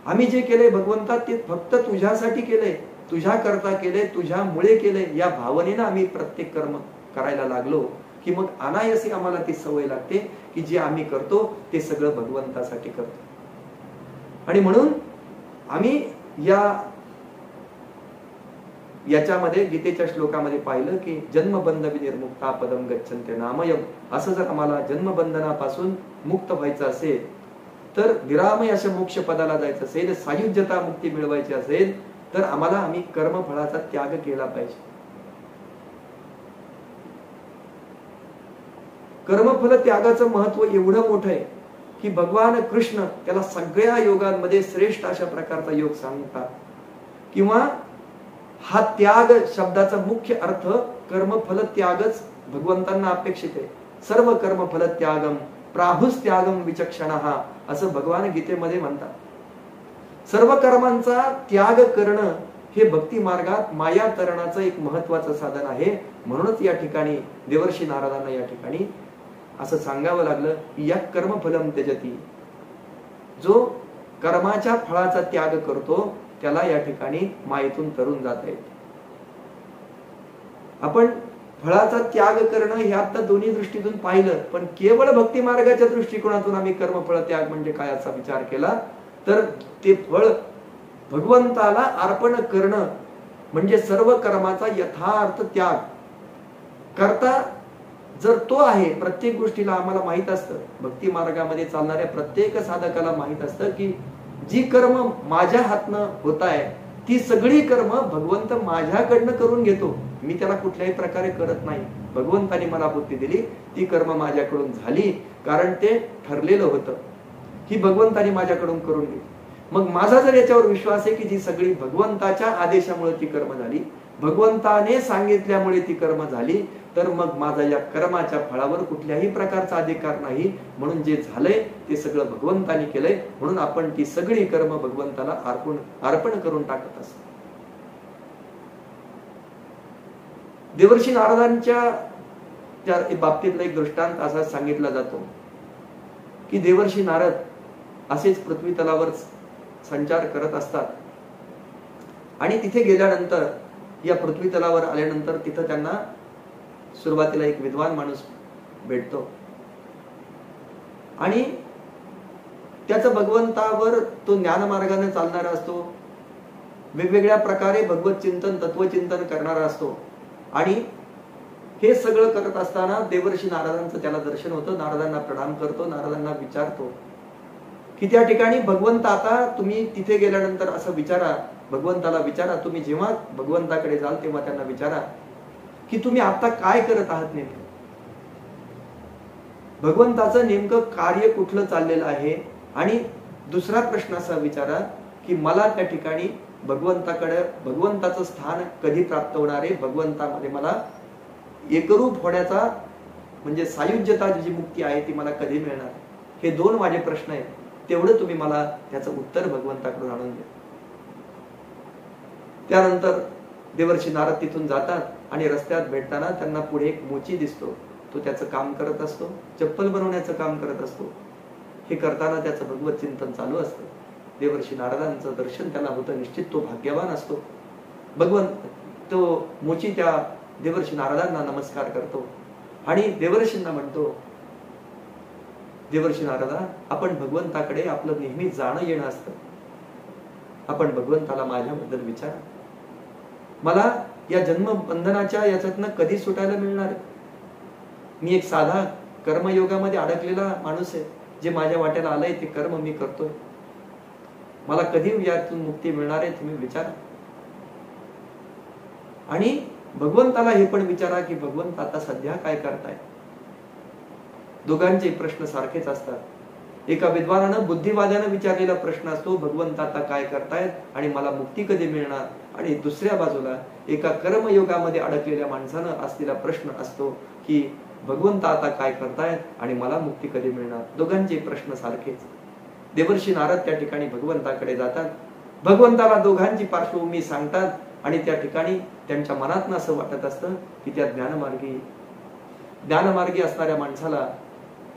आम्ही जे केलंय भगवंता ते फक्त तुझ्यासाठी केलंय, तुझ्या करता केलंय, तुझ्यामुळे केलंय, या भावनेनं आम्ही प्रत्येक कर्म करायला लागलो की मग अनायासी आम्हाला ती सवय लागते की जे आम्ही करतो ते सगळं भगवंतासाठी करतो. आणि म्हणून आम्ही याच्यामध्ये गीतेच्या श्लोकामध्ये पाहिलं की जन्मबंध विनिर्मुक्ता पदम गच्छन्ते नामयम. असं जर आम्हाला जन्मबंधनापासून मुक्त व्हायचं असेल, तर विरामय अशा मोक्ष पदाला जायचं असेल, सायुज्यता मुक्ती मिळवायची असेल, तर आम्ही कर्मफळाचा त्याग केला पाहिजे. कर्मफल त्यागाचं महत्व एवढं मोठं आहे की भगवान कृष्ण त्याला सगळ्या योगांमध्ये श्रेष्ठ अशा प्रकारचा योग सांगतात. किंवा हा त्याग शब्दाचा मुख्य अर्थ कर्मफल त्यागच भगवंतांना अपेक्षित आहे. सर्व कर्मफल त्यागम प्राहुस त्यागम विचक्षणः असं भगवान गीतेमध्ये म्हणतात. सर्व कर्मांचा त्याग करणं हे भक्ती मार्गात माया तरणाचं एक महत्वाचं साधन आहे. म्हणूनच या ठिकाणी देवर्षी नारदांना या ठिकाणी असं सांगावं लागलं की या कर्मफलम त्यजती. जो कर्माच्या फळाचा त्याग करतो त्याला या ठिकाणी मायेतून तरून जाता येते. आपण फळाचा त्याग करणं हे आता दोन्ही दृष्टीतून पाहिलं, पण केवळ भक्ती मार्गाच्या दृष्टिकोनातून आम्ही कर्मफळ त्याग म्हणजे काय असा विचार केला तर ते फळ भगवंताला अर्पण करणं म्हणजे सर्व कर्माचा यथार्थ त्याग करता जर तो आहे. प्रत्येक गोष्टीला आम्हाला माहित असतं, भक्ती मार्गामध्ये चालणाऱ्या प्रत्येक साधकाला माहित असतं की जी कर्म माझ्या हातनं होत आहे ती सगळी कर्म भगवंत माझ्याकडनं करून घेतो. मी त्याला कुठल्याही प्रकारे करत नाही. भगवंताने मला बुद्धी दिली, ती कर्म माझ्याकडून झाली कारण ते ठरलेलं होतं की भगवंताने माझ्याकडून करून घेतली. मग माझा जर याच्यावर विश्वास आहे की जी सगळी भगवंताच्या आदेशामुळे ती कर्म झाली, भगवंताने सांगितल्यामुळे ती कर्म झाली, तर मग माझा या कर्माच्या फळावर कुठल्याही प्रकारचा अधिकार नाही. म्हणून जे झालंय ते सगळं भगवंताने केलंय. म्हणून आपण ती सगळी कर्म भगवंताला अर्पण करून टाकत असतो. देवर्षी नारदांच्या त्या बाबतीतला एक दृष्टांत असा सांगितला जातो की देवर्षी नारद असेच पृथ्वी तलावर संचार करत असतात आणि तिथे गेल्यानंतर, या पृथ्वी तलावर आल्यानंतर तिथं त्यांना सुरुवातीला एक विद्वान माणूस भेटतो आणि त्याचं भगवंतावर तो ज्ञानमार्गाने चालणारा असतो, वेगवेगळ्या प्रकारे भगवत चिंतन तत्वचिंतन करणारा असतो. आणि हे सगळं करत असताना देवर्षी नारदांचं त्याला दर्शन होतं. नारदांना प्रणाम करतो, नारदांना विचारतो की त्या ठिकाणी भगवंत, आता तुम्ही तिथे गेल्यानंतर असं विचारा, भगवंताला विचारा, तुम्ही जेव्हा भगवंताकडे जाल तेव्हा त्यांना विचारा की तुम्ही आता काय करत आहात नेमकं, भगवंताचं नेमकं कार्य कुठलं चाललेलं आहे. आणि दुसरा प्रश्न असा विचारा की मला त्या ठिकाणी भगवंताकडे भगवंताचं स्थान कधी प्राप्त होणार आहे, भगवंतामध्ये मला एकरूप होण्याचा म्हणजे सायुज्यता जी मुक्ती आहे ती मला कधी मिळणार. हे दोन माझे प्रश्न आहेत, तेवढं तुम्ही मला त्याचं उत्तर भगवंताकडून आणून द्या. त्यानंतर देवर्षी नारद तिथून जातात आणि रस्त्यात भेटताना त्यांना पुढे एक मोची दिसतो. तो त्याचं काम करत असतो, चप्पल बनवण्याचं काम करत असतो. हे करताना त्याचं भगवत चिंतन चालू असतं. देवर्षी नारदांचं दर्शन त्याला होतं, निश्चित तो भाग्यवान असतो. भगवंत तो मोची त्या देवर्षी नारदांना नमस्कार करतो आणि देवर्षींना म्हणतो, देवर्षी नारदा, आपण भगवंताकडे आपलं नेहमी जाणं येणं असतं, आपण भगवंताला माझ्याबद्दल विचारा. मला या जन्मबंधनाच्या याच्यातनं कधी सुटायला मिळणार. मी एक साधा कर्मयोगामध्ये अडकलेला माणूस आहे, जे माझ्या वाट्याला आलंय ते कर्म मी करतोय, मला कधी यातून मुक्ती मिळणार आहे तुम्ही विचारा. आणि भगवंताला हे पण विचारा की भगवंत आता सध्या काय करताय. दोघांचे प्रश्न सारखेच असतात. एका विद्वानानं बुद्धिवाद्यानं विचारलेला प्रश्न असतो, भगवंत आता काय करतायत आणि मला मुक्ती कधी मिळणार. आणि दुसऱ्या बाजूला एका कर्मयोगामध्ये अडकलेल्या माणसानं असलेला प्रश्न असतो की भगवंत आता काय करतायत आणि मला मुक्ती कधी मिळणार. दोघांचे प्रश्न सारखेच. देवर्षी नारद त्या ठिकाणी भगवंताकडे जातात, भगवंताला दोघांची पार्श्वभूमी सांगतात आणि त्या ठिकाणी त्यांच्या मनातनं असं वाटत असतं की त्या ज्ञानमार्गी असणाऱ्या माणसाला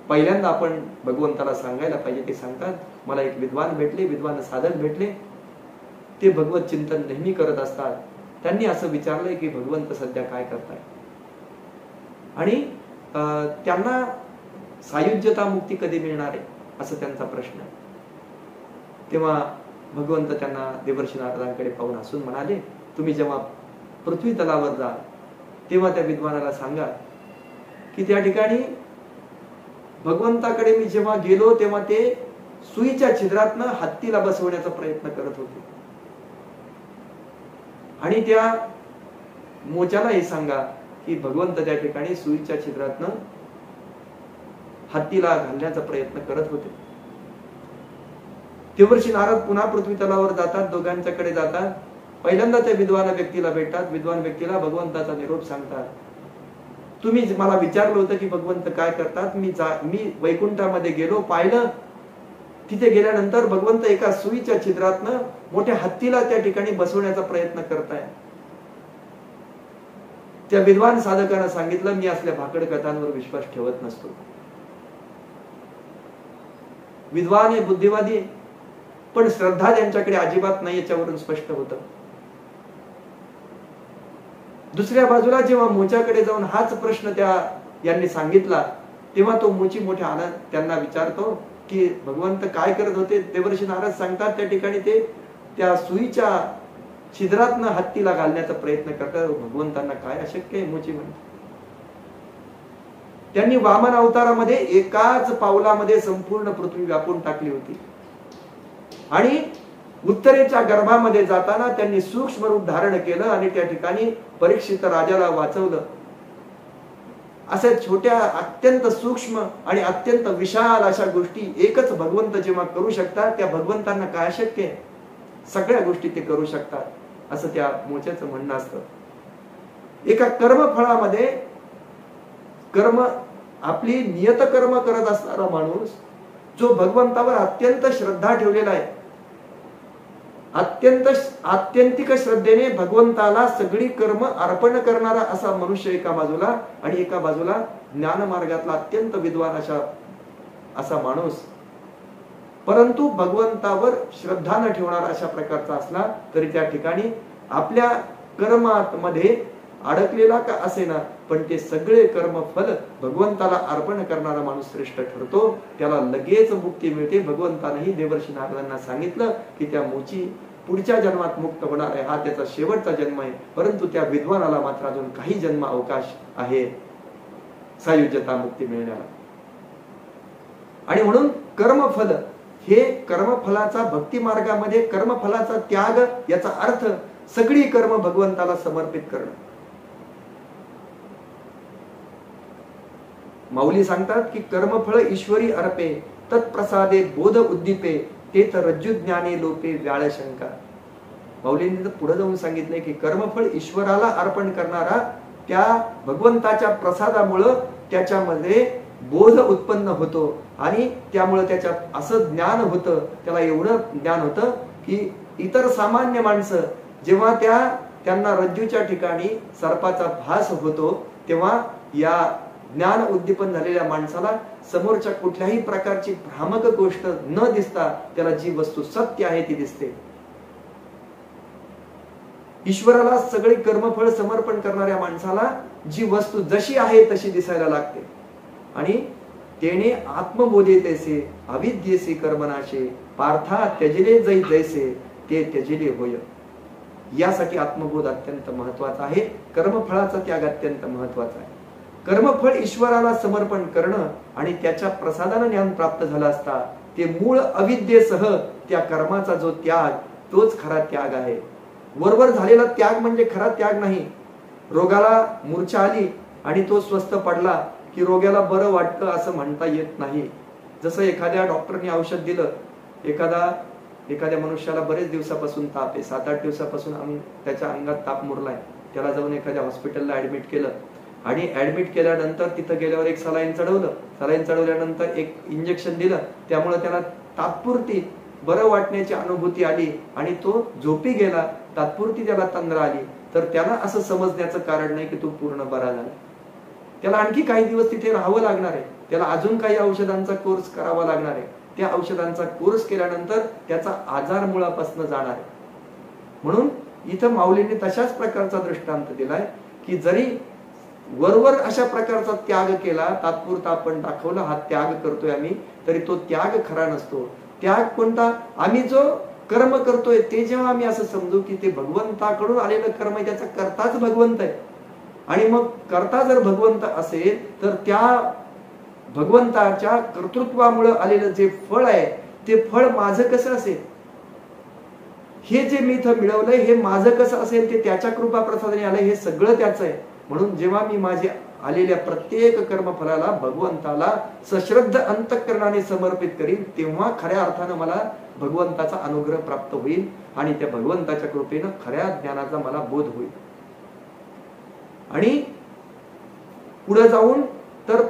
पहिल्यांदा आपण भगवंताला सांगायला पाहिजे. ते सांगतात, मला एक विद्वान भेटले, विद्वान साधक भेटले, ते भगवत चिंतन नेहमी करत असतात. त्यांनी असं विचारलंय की भगवंत सध्या काय करताय आणि त्यांना सायुज्यता मुक्ती कधी मिळणार आहे असं त्यांचा प्रश्न आहे. तेव्हा भगवंत त्यांना देवर्षी नारदांकडे पाहून हसून म्हणाले, तुम्ही जेव्हा पृथ्वी तलावर जा तेव्हा त्या विद्वानाला सांगा की त्या ठिकाणी भगवंताकडे मी जेव्हा गेलो तेव्हा ते सुईच्या छिद्रातनं हत्तीला बसवण्याचा प्रयत्न करत होते. आणि त्या मोच्याला हे सांगा की भगवंत त्या ठिकाणी सुईच्या छिद्रातनं हत्तीला घालण्याचा प्रयत्न करत होते. देवर्षी नारद पुन्हा पृथ्वी तलावर जातात, दोघांच्याकडे जातात. पहिल्यांदा त्या विद्वान व्यक्तीला भेटतात, विद्वान व्यक्तीला भगवंताचा निरोप सांगतात. तुम्ही मला विचारलं होतं की भगवंत काय करतात, मी वैकुंठामध्ये गेलो, पाहिलं, तिथे गेल्यानंतर भगवंत एका सुईच्या छिद्रातनं मोठ्या हत्तीला त्या ठिकाणी बसवण्याचा प्रयत्न करताय. त्या विद्वान साधकानं सांगितलं, मी असल्या भाकड कथांवर विश्वास ठेवत नसतो. विद्वान आहे, बुद्धिवादी, पण श्रद्धा त्यांच्याकडे अजिबात नाही, याच्यावरून स्पष्ट होतं. दुसऱ्या बाजूला जेव्हा मोच्याकडे जाऊन हाच प्रश्न यांनी सांगितला तेव्हा तो मोची मोठ्या आनंद त्यांना विचारतो की भगवंत काय करत होते. देवर्षी नारद सांगतात त्या ठिकाणी ते त्या सुईच्या छिद्रातनं हत्तीला घालण्याचा प्रयत्न करतात. भगवंतांना काय अशक्य आहे, मोची म्हणते. त्यांनी वामन अवतारामध्ये एकाच पावलामध्ये संपूर्ण पृथ्वी व्यापून टाकली होती आणि उत्तरेच्या गर्भामध्ये जाताना त्यांनी सूक्ष्म रूप धारण केलं आणि त्या ठिकाणी परीक्षित राजाला वाचवलं. अशा छोट्या अत्यंत सूक्ष्म आणि अत्यंत विशाल अशा गोष्टी एकच भगवंत जेव्हा करू शकतात, त्या भगवंतांना काय शक्य आहे, सगळ्या गोष्टी ते करू शकतात असं त्या मोच्याचं म्हणणं असतं. एका कर्मफळामध्ये आपली नियत कर्म करत असणारा माणूस जो भगवंतावर अत्यंत श्रद्धा ठेवलेला आहे, आत्यंतिक श्रद्धेने भगवंताला सगळी कर्म अर्पण करणारा असा मनुष्य एका बाजूला आणि एका बाजूला ज्ञानमार्गातला अत्यंत विद्वान असा माणूस, परंतु भगवंतावर श्रद्धा न ठेवणारा अशा प्रकारचा असला तरी त्या ठिकाणी आपल्या कर्मामध्ये अडकलेला का असेना, पण ते सगळे कर्मफल भगवंताला अर्पण करणारा माणूस श्रेष्ठ ठरतो, त्याला लगेच मुक्ती मिळते. भगवंतानेही देवर्षी नारदांना सांगितलं की त्या मोची पुढच्या जन्मात मुक्त होणार आहे, हा त्याचा शेवटचा जन्म आहे, परंतु त्या विद्वानाला मात्र अजून काही जन्म अवकाश आहे सायुज्यता मुक्ती मिळण्याला. आणि म्हणून कर्मफल हे कर्मफलाचा भक्ती मार्गामध्ये कर्मफलाचा त्याग, याचा अर्थ सगळी कर्म भगवंताला समर्पित करणं. माऊली सांगतात की कर्मफळ ईश्वरी अर्पे तत्प्रसादे बोध उद्दीपे ते तर रज्जु ज्ञाने लोपे व्याळ शंका. माऊलींनी पुढे जाऊन सांगितलंय की कर्मफळ ईश्वराला अर्पण करणारा त्या भगवंताच्या प्रसादामुळं त्याच्यामध्ये बोध उत्पन्न होतो आणि त्यामुळे त्याच्यात असं ज्ञान होतं, त्याला एवढं ज्ञान होतं की इतर सामान्य माणसं जेव्हा त्यांना रज्जूच्या ठिकाणी सर्पाचा भास होतो तेव्हा या ज्ञान उद्दीपन झालेल्या माणसाला समोरच्या कुठल्याही प्रकारची भ्रामक गोष्ट न दिसता त्याला जी वस्तू सत्य आहे ती दिसते. ईश्वराला सगळे कर्मफळ समर्पण करणाऱ्या माणसाला जी वस्तू जशी आहे तशी दिसायला लागते. आणि तेने आत्मबोधे तैसे अविद्येसे कर्मनाशे पार्था त्यजले जै जैसे ते त्यजले होय. यासाठी आत्मबोध अत्यंत महत्वाचा आहे, कर्मफळाचा त्याग अत्यंत महत्वाचा आहे. कर्मफळ ईश्वराला समर्पण करणं आणि त्याच्या प्रसादाने ज्ञान प्राप्त झालं असता ते मूळ अविद्येसह त्या कर्माचा जो त्याग तोच खरा त्याग आहे. वरवर झालेला त्याग म्हणजे खरा त्याग नाही. रोगाला मूर्छा आली आणि तो स्वस्थ पडला की रोग्याला बरं वाटतं असं म्हणता येत नाही. जसं एखाद्या डॉक्टरने औषध दिलं, एखाद्या मनुष्याला बरेच दिवसापासून ताप आहे, 7-8 दिवसापासून त्याच्या अंगात ताप मुरलाय, त्याला जाऊन एखाद्या हॉस्पिटलला ऍडमिट केलं आणि ऍडमिट केल्यानंतर तिथं गेल्यावर एक सलाईन चढवल्यानंतर एक इंजेक्शन दिलं, त्यामुळे त्याला तात्पुरती बरं वाटण्याची अनुभूती आली आणि तो झोपी गेला, तात्पुरती त्याला तंद्रा आली, तर त्याला असं समजण्याचं कारण नाही की तो पूर्ण बरा झाला. त्याला आणखी काही दिवस तिथे राहावं लागणार आहे, त्याला अजून काही औषधांचा कोर्स करावा लागणार आहे. त्या औषधांचा कोर्स केल्यानंतर त्याचा आजार मुळापासून जाणार आहे. म्हणून इथं माऊलींनी तशाच प्रकारचा दृष्टांत दिलाय की जरी वरवर अशा प्रकारचा त्याग केला, तात्पुरता आपण दाखवला हा त्याग करतोय आम्ही, तरी तो त्याग खरा नसतो. त्याग कोणता? आम्ही जो कर्म करतोय ते जेव्हा आम्ही असं समजू की ते भगवंताकडून आलेलं कर्म आहे, त्याचा कर्ताच भगवंत आहे, आणि मग कर्ता जर भगवंत असेल तर त्या भगवंताच्या कर्तृत्वामुळे आलेलं जे फळ आहे ते फळ माझं कसं असेल, हे जे मी इथं मिळवलंय हे माझं कसं असेल, ते त्याच्या कृपा प्रसादाने आलंय, हे सगळं त्याचं आहे. म्हणून जेव्हा मी माझे आलेल्या प्रत्येक कर्मफलाला भगवंताला सश्रद्ध अंतःकरणाने समर्पित करीन, तेव्हा खऱ्या अर्थानं मला भगवंताचा अनुग्रह प्राप्त होईल आणि त्या भगवंताच्या कृपेनं खऱ्या ज्ञानाचा मला बोध होईल. आणि पुढे जाऊन तर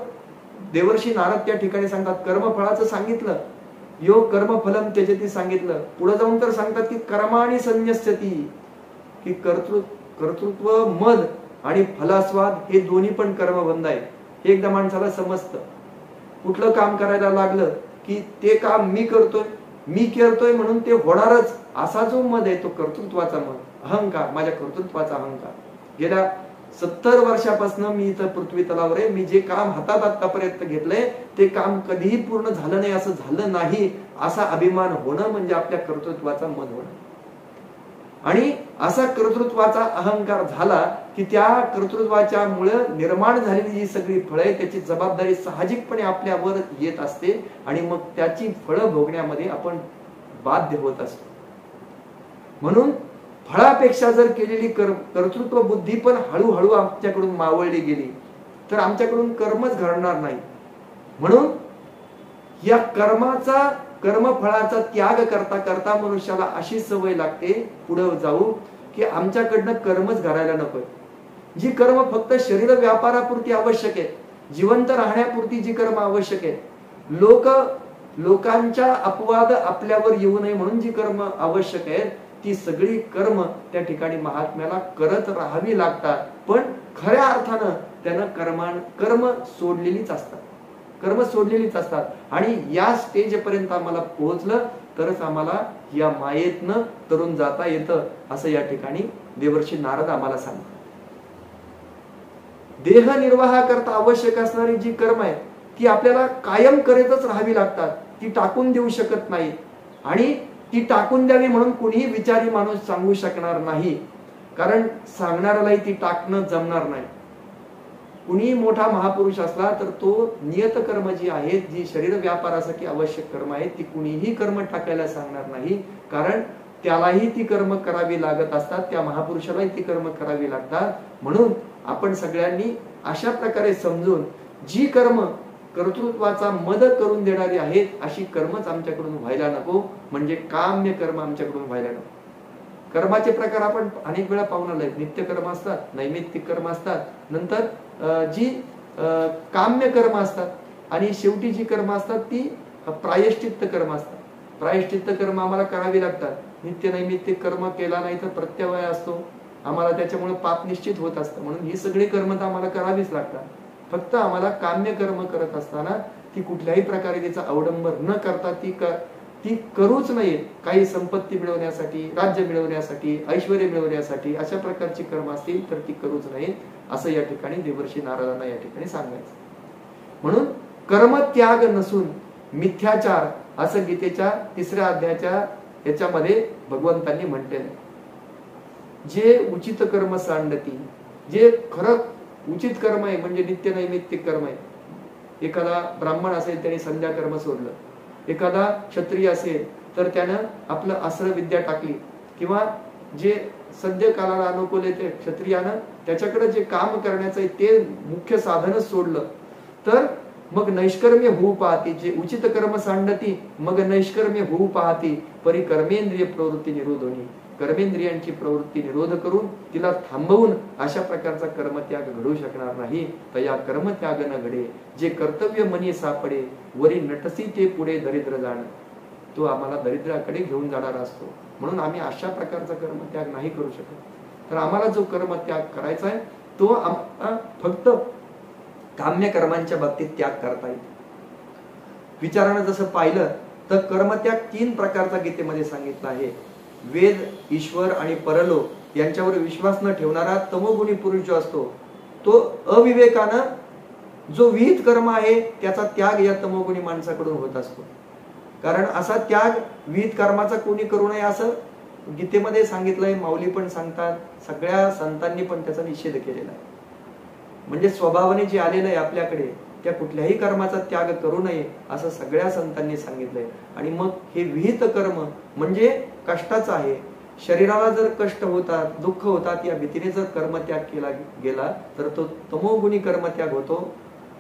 देवर्षी नारद त्या ठिकाणी सांगतात, कर्मफळाचं सांगितलं, यो कर्मफलम त्यजति सांगितलं. पुढे जाऊन तर सांगतात की कर्माणि संन्यस्यति, की कर्तृत्व मद आणि फलास्वाद हे दोन्ही पण कर्मबंध आहे. हे एकदा माणसाला समजतं. कुठलं काम करायला लागलं की ते काम मी करतोय म्हणून ते होणारच, असा जो मद आहे तो कर्तृत्वाचा मद, अहंकार, माझ्या कर्तृत्वाचा अहंकार. गेल्या 70 वर्षापासून मी इथं पृथ्वी तलावर आहे, मी जे काम हातात आतापर्यंत घेतलंय ते काम कधीही पूर्ण झालं नाही, असं झालं नाही असा अभिमान होणं म्हणजे आपल्या कर्तृत्वाचा मद होणं. आणि असा कर्तृत्वाचा अहंकार झाला की त्या कर्तृत्वाच्या मुळे निर्माण झालेली जी सगळी फळं आहे त्याची जबाबदारी साहजिकपणे आपल्यावर येत असते आणि मग त्याची फळं भोगण्यामध्ये आपण बाध्य होत असतो. म्हणून फळापेक्षा जर केलेली कर्तृत्व बुद्धी पण हळूहळू आमच्याकडून मावळली गेली तर आमच्याकडून कर्मच घडणार नाही. म्हणून या कर्मफळाचा त्याग करता करता मनुष्याला अशी सवय लागते पुढे जाऊ की आमच्याकडनं कर्मच घडायला नकोय. जी कर्म फक्त शरीर व्यापारापुरती आवश्यक आहे, जिवंत राहण्यापुरती जी कर्म आवश्यक आहे, लोकांच्या अपवाद आपल्यावर येऊ नये म्हणून जी कर्म आवश्यक आहेत, ती सगळी कर्म त्या ठिकाणी महात्म्याला करत राहावी लागतात. पण खऱ्या अर्थानं त्यानं कर्म सोडलेलीच असतात. आणि या स्टेज पर्यंत आम्हाला पोहोचलं तरच आम्हाला या मायेतनं तरुण जाता येतं, असं या ठिकाणी देवर्षी नारद आम्हाला सांगतात. देह निर्वाहा करता आवश्यक असणारी जी कर्म आहे ती आपल्याला कायम करीतच राहावी लागतात, ती टाकून देऊ शकत नाही. आणि ती टाकून द्यावी म्हणून कुणीही विचारी माणूस सांगू शकणार नाही, कारण सांगणाऱ्यालाही ती टाकणं जमणार नाही. कुणीही मोठा महापुरुष असला तर तो नियत कर्म जी आहेत, जी शरीर व्यापारासाठी आवश्यक कर्म आहेत, ती कुणीही कर्म टाकायला सांगणार नाही, कारण त्यालाही ती कर्म करावी लागत असतात, त्या महापुरुषालाही ती कर्म करावी लागतात. म्हणून आपण सगळ्यांनी अशा प्रकारे समजून जी कर्म कर्तृत्वाचा मद करून देणारी आहेत अशी कर्मच आमच्याकडून व्हायला नको, म्हणजे काम्य कर्म आमच्याकडून व्हायला नको. कर्माचे प्रकार आपण अनेक वेळा पाहून आलोय. नित्य कर्म असतात, नैमित्तिक कर्म असतात, नंतर जी काम्य कर्म असतात, आणि शेवटी जी कर्म असतात ती प्रायश्चित्त कर्म असतात. प्रायश्चित्त कर्म आम्हाला करावी लागतात. नित्य नैमित्तिक कर्म केला नाही तर प्रत्यवय असतो, आम्हाला त्याच्यामुळे पाप निश्चित होत असतं. म्हणून ही सगळी कर्म तर आम्हाला करावीच लागतात. फक्त आम्हाला काम्य कर्म करत असताना ती कुठल्याही प्रकारे त्याचा अवडंबर न करता ती करूच नये. काही संपत्ती मिळवण्यासाठी, राज्य मिळवण्यासाठी, ऐश्वर मिळवण्यासाठी अशा प्रकारची कर्म असतील तर ती करूच नये, असं या ठिकाणी देवर्षी नारदांना या ठिकाणी सांगायचं. म्हणून कर्म त्याग नसून मिथ्याचार असं गीतेच्या 3ऱ्या अध्यायाच्या याच्यामध्ये भगवंतांनी म्हटलेलं. जे उचित कर्म सांडती, जे खरं उचित कर्म आहे म्हणजे नित्य नैमित्तिक कर्म आहे. एखादा ब्राह्मण असेल त्याने संध्या कर्म सोडलं, एखादा क्षत्रिय असेल तर त्यानं आपलं अस्त्र विद्या टाकली, किंवा जे सद्य कालाला अनुकूल आहे ते क्षत्रियानं त्याच्याकडे जे काम करण्याचं आहे ते मुख्य साधनच सोडलं, तर मग नैष्कर्म्य होऊ पाहती, जे उचित कर्म सांडती मग नैष्कर्म्य होऊ पाहती, परी कर्मेंद्रिय प्रवृत्ती निरोधोनी. कर्मेंद्रियांची प्रवृत्ती निरोध करून तिला थांबवून अशा प्रकारचा कर्मत्याग घडू शकणार नाही. तर या कर्मत्याग न घडे, जे कर्तव्य मनी सापडे, वरी नटसी ते पुढे दरिद्र जाण. तो आम्हाला दरिद्राकडे घेऊन जाणारा असतो. म्हणून आम्ही अशा प्रकारचा कर्मत्याग नाही करू शकत. तर आम्हाला जो कर्मत्याग करायचा आहे तो फक्त काम्य कर्मांच्या बाबतीत त्याग करता येईल. विचारानं जसं पाहिलं तर कर्मत्याग 3 प्रकारचा गीतेमध्ये सांगितला आहे. वेद, ईश्वर आणि परलोक यांच्यावर विश्वास न ठेवणारा तमोगुणी पुरुष जो असतो तो अविवेकानं जो विहित कर्म आहे त्याचा त्याग या तमोगुणी माणसाकडून होत असतो. कारण असा त्याग विहित कर्माचा कोणी करू नये असं गीतेमध्ये सांगितलंय. माऊली पण सांगतात, सगळ्या संतांनी पण त्याचा निषेध केलेला आहे. म्हणजे स्वभावाने जे आलेलं आहे आपल्याकडे त्या कुठल्याही कर्माचा त्याग करू नये असं सगळ्या संतांनी सांगितलंय. आणि मग हे विहित कर्म म्हणजे कष्टाचं आहे. शरीराला जर कष्ट होतात, दुःख होतात, या भीतीने जर कर्मत्याग केला गेला तर तो तमोगुणी कर्मत्याग होतो.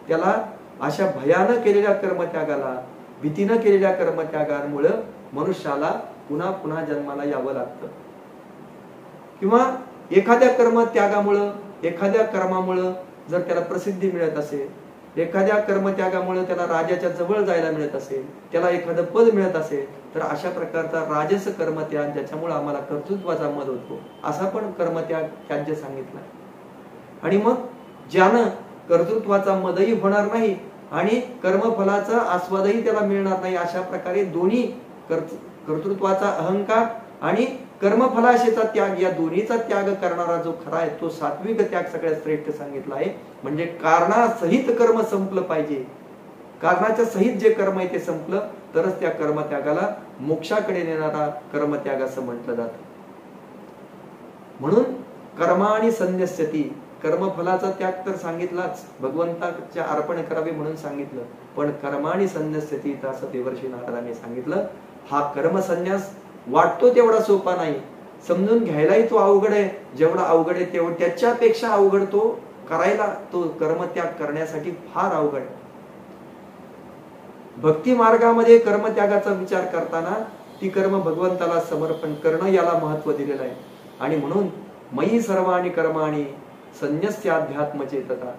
त्याला अशा भयानं केलेल्या कर्मत्यागाला, भीतीनं केलेल्या कर्मत्यागामुळे मनुष्याला पुन्हा पुन्हा जन्माला यावं लागतं. किंवा एखाद्या कर्मत्यागामुळं, एखाद्या कर्मामुळं जर त्याला प्रसिद्धी मिळत असेल, एखाद्या कर्मत्यागामुळे त्याला राजाच्या जवळ जायला मिळत असेल, त्याला एखादं पद मिळत असेल, तर अशा प्रकारचा राजस कर्मत्याग ज्याच्यामुळे आम्हाला कर्तृत्वाचा मद होतो असा पण कर्मत्याग त्याज्य सांगितला. आणि मग ज्यानं कर्तृत्वाचा मदही होणार नाही आणि कर्मफलाचा आस्वादही त्याला मिळणार नाही, अशा प्रकारे दोन्ही कर्तृत्वाचा अहंकार आणि कर्मफलाशेचा त्याग या दोन्हीचा त्याग करणारा जो खरा आहे तो सात्विक त्याग सगळ्यात श्रेष्ठ सांगितला आहे. म्हणजे कारणासहित कर्म संपलं पाहिजे. कारणाच्या सहित जे कर्म आहे ते संपलं तरच त्या कर्मत्यागाला मोक्षाकडे नेणारा कर्मत्याग असं म्हटलं जातं. म्हणून कर्माणि संन्यस्यति, कर्मफलाचा त्याग तर सांगितलाच, भगवंताच्या अर्पण करावे म्हणून सांगितलं. पण कर्माणि संन्यस्यति असं देवर्षी नारदांनी सांगितलं. हा कर्मसन्यास वाटतो तेवढा सोपा नाही, समजून घ्यायलाही तो अवघड आहे. जेवढा अवघड आहे तेवढा त्याच्यापेक्षा अवघड तो करायला, तो कर्मत्याग करण्यासाठी फार अवघड आहे. भक्ती मार्गामध्ये कर्मत्यागाचा विचार करताना ती कर्म भगवंताला समर्पण करणं याला महत्व दिलेलं आहे. आणि म्हणून मयी सर्वाणि कर्माणि संन्यस्याध्यात्म चेतता.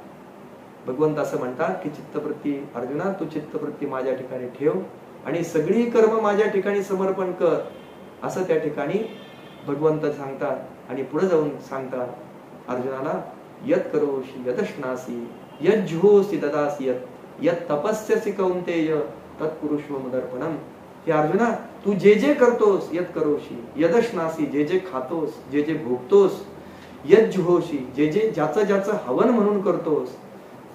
भगवंत असं म्हणतात की चित्तवृत्ती, अर्जुना तू चित्तवृत्ती माझ्या ठिकाणी ठेव आणि सगळी कर्म माझ्या ठिकाणी समर्पण कर, असं त्या ठिकाणी भगवंत सांगतात. आणि पुढे जाऊन सांगतात अर्जुनाला, यत करोषि यदश्नासी यज्जुहोसि ददासि यत तपस्यसि कौंतेय तत्कुरुष्व मदर्पणम. हे अर्जुना, तू जे जे करतोस, यत करोषि यदश्नासी, जे जे खातोस, जे जे भोगतोस, यज्जुहोसि, जे जे ज्याचं ज्याचं हवन म्हणून करतोस,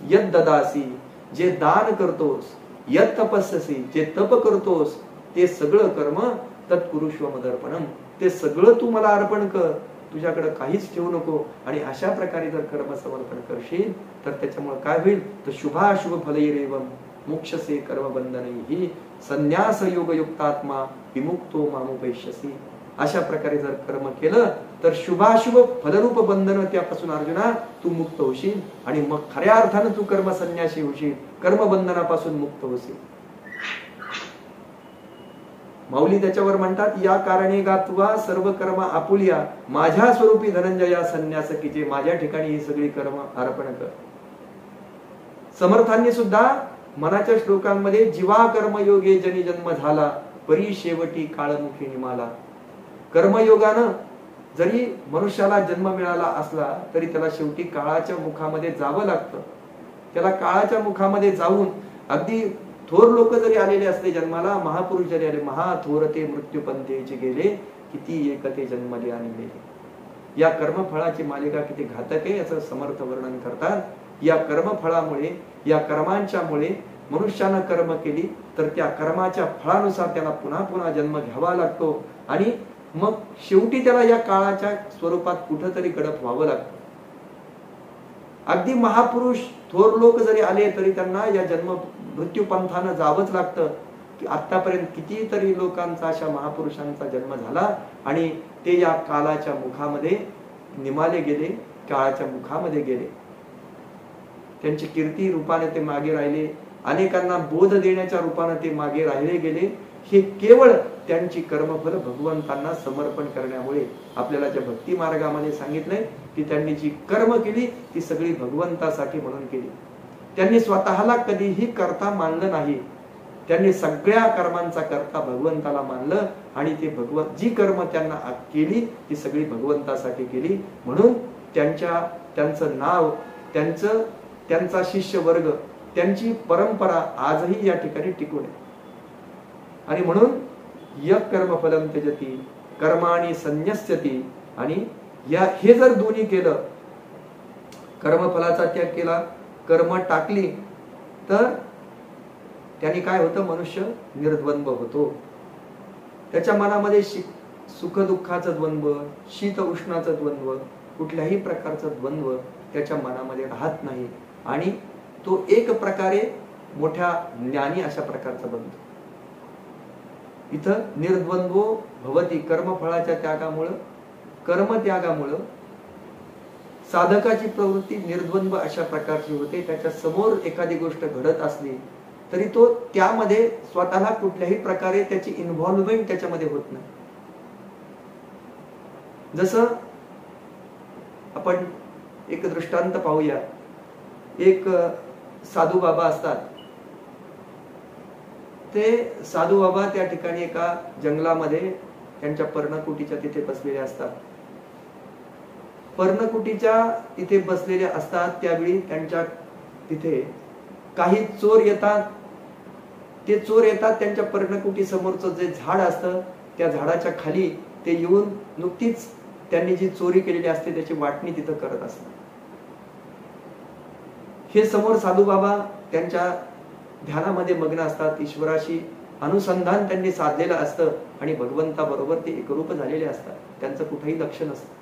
यत ददासी, जे दान करतोस, यत तपस्यसी, जे तप करतोस, ते सगळं कर्म तत्कुरुष्व मदर्पणम, ते सगळं तू मला अर्पण कर, तुझ्याकडे काहीच ठेवू नको. आणि अशा प्रकारे जर कर्म समर्पण करशील तर त्याच्यामुळे काय होईल तर शुभाशुभ फलैरेवम मोक्षसे कर्मबंधनैः संन्यास योग युक्तात्मा विमुक्तो मामुपैष्यसि. अशा प्रकारे जर कर्म केलं तर शुभाशुभ फलरूप बंधन त्यापासून अर्जुना तू मुक्त होशील आणि मग खऱ्या अर्थानं तू कर्म संन्यासी होशील, कर्मबंधनापासून मुक्त होशील. माऊली त्याच्यावर म्हणतात, या कारणे गात्वा सर्व कर्म आपुलिया माझ्या स्वरूपी धनंजया संन्यास की, जे माझ्या ठिकाणी ही सगळी कर्म अर्पण कर. समर्थांनी सुद्धा मनाच्या श्लोकांमध्ये जीवा कर्मयोगे जनी जन्म झाला परी शेवटी काळमुखी निमाला. कर्मयोगानं जरी मनुष्याला जन्म मिळाला असला तरी त्याला शेवटी काळाच्या मुखामध्ये जावं लागतं. त्याला काळाच्या मुखामध्ये जाऊन, अगदी थोर लोक जरी आलेले असले जन्माला, महापुरुष जरी आले, महाथोर ते मृत्यूपंथेचे गेले, किती एकते जन्मले आणि गेले. या कर्मफळाची मालिका किती घातक आहे याचं समर्थ वर्णन करतात. या कर्मफळामुळे, या कर्मांच्यामुळे मनुष्यानं कर्म केली तर त्या कर्माच्या फळानुसार त्याला पुन्हा पुन्हा जन्म घ्यावा लागतो आणि मग शेवटी त्याला या काळाच्या स्वरूपात कुठंतरी गडप व्हावं लागतं. अगदी महापुरुष थोर लोक जरी आले तरी त्यांना या जन्म मृत्यू पंथानं जावंच लागतं. की आतापर्यंत कितीतरी लोकांचा, अशा महापुरुषांचा जन्म झाला आणि ते या कालाच्या मुखामध्ये निमाले गेले, काळाच्या मुखामध्ये गेले. त्यांची कीर्ती रूपाने ते मागे राहिले, अनेकांना बोध देण्याच्या रूपाने ते मागे राहिले गेले. हे केवळ त्यांची कर्मफल भगवंतांना समर्पण करण्यामुळे. आपल्याला ज्या भक्ती मार्गामध्ये सांगितलंय की त्यांनी जी कर्म केली ती सगळी भगवंतासाठी म्हणून केली. त्यांनी स्वतःला कधीही करता मानलं नाही. त्यांनी सगळ्या कर्मांचा करता भगवंताला मानलं आणि ते जी कर्म त्यांना केली ती सगळी भगवंतासाठी केली. म्हणून त्यांचं नाव, त्यांचा शिष्य वर्ग, त्यांची परंपरा आजही या ठिकाणी टिकून आहे. आणि म्हणून यः कर्मफलं त्यजति कर्माणि संन्यस्यति. आणि हे जर दोन्ही केलं, कर्मफलाचा त्याग केला, कर्म टाकली, तर त्यांनी काय होतं, मनुष्य निर्द्वंद्व होतो. त्याच्या मनामध्ये सुख दुःखाचं द्वंद्व, शीत उष्णाचं द्वंद्व, कुठल्याही प्रकारचं द्वंद्व त्याच्या मनामध्ये राहत नाही आणि तो एक प्रकारे मोठ्या ज्ञानी अशा प्रकारचा बनतो. इथं निर्द्वंद्वो भवती. कर्मफळाच्या त्यागामुळं, कर्मत्यागामुळं साधकाची प्रवृत्ती निर्द्वंद्व अशा प्रकारची होते. त्याच्या समोर एखादी गोष्ट घडत असली तरी तो त्यामध्ये स्वतःला कुठल्याही प्रकारे त्याची इन्व्हॉल्वमेंट त्याच्यामध्ये होत नाही. जसं आपण एक दृष्टांत पाहूया. एक साधू बाबा असतात. ते साधू बाबा त्या ठिकाणी एका जंगलामध्ये त्यांच्या पर्णकुटीच्या तिथे बसलेले असतात. पर्णकुटीच्या तिथे बसलेले असतात त्यावेळी त्यांच्या तिथे काही चोर येतात. ते चोर येतात त्यांच्या पर्णकुटी समोरचं जे झाड असतं त्या झाडाच्या खाली ते येऊन नुकतीच त्यांनी जी चोरी केलेली असते त्याची वाटणी तिथं करत असतात. हे समोर साधू बाबा त्यांच्या ध्यानामध्ये मग्न असतात. ईश्वराशी अनुसंधान त्यांनी साधलेलं असतं आणि भगवंताबरोबर ते एकरूप झालेले असतात. त्यांचं कुठेही लक्ष नसतं.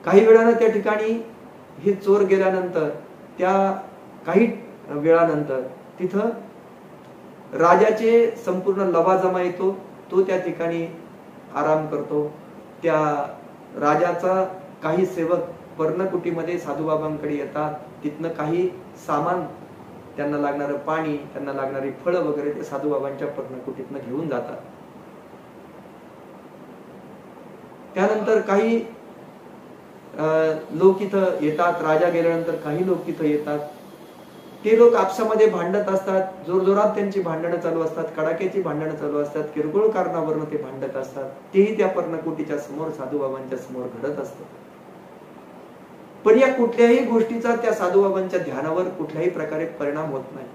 काही वेळानं त्या ठिकाणी हे चोर गेल्यानंतर, त्या काही वेळानंतर तिथं राजाचे संपूर्ण लवाजमा येतो. तो त्या ठिकाणी आराम करतो. त्या राजाचा काही सेवक पर्णकुटीमध्ये साधूबाबांकडे येतात. तिथनं काही सामान, त्यांना लागणारं पाणी, त्यांना लागणारी फळं वगैरे ते साधूबाबांच्या पर्णकुटीतनं घेऊन जातात. त्यानंतर काही लोक इथं येतात. राजा गेल्यानंतर काही लोक तिथं येतात. ते लोक आपसामध्ये भांडत असतात. जोरजोरात त्यांची भांडणं चालू असतात. कडाक्याची भांडणं चालू असतात. किरकोळ कारणावरून ते भांडत असतात. तेही त्या पर्णकुटीच्या समोर, साधूबाबांच्या समोर घडत असतं. पण या कुठल्याही गोष्टीचा त्या साधूबाबांच्या ध्यानावर कुठल्याही प्रकारे परिणाम होत नाही.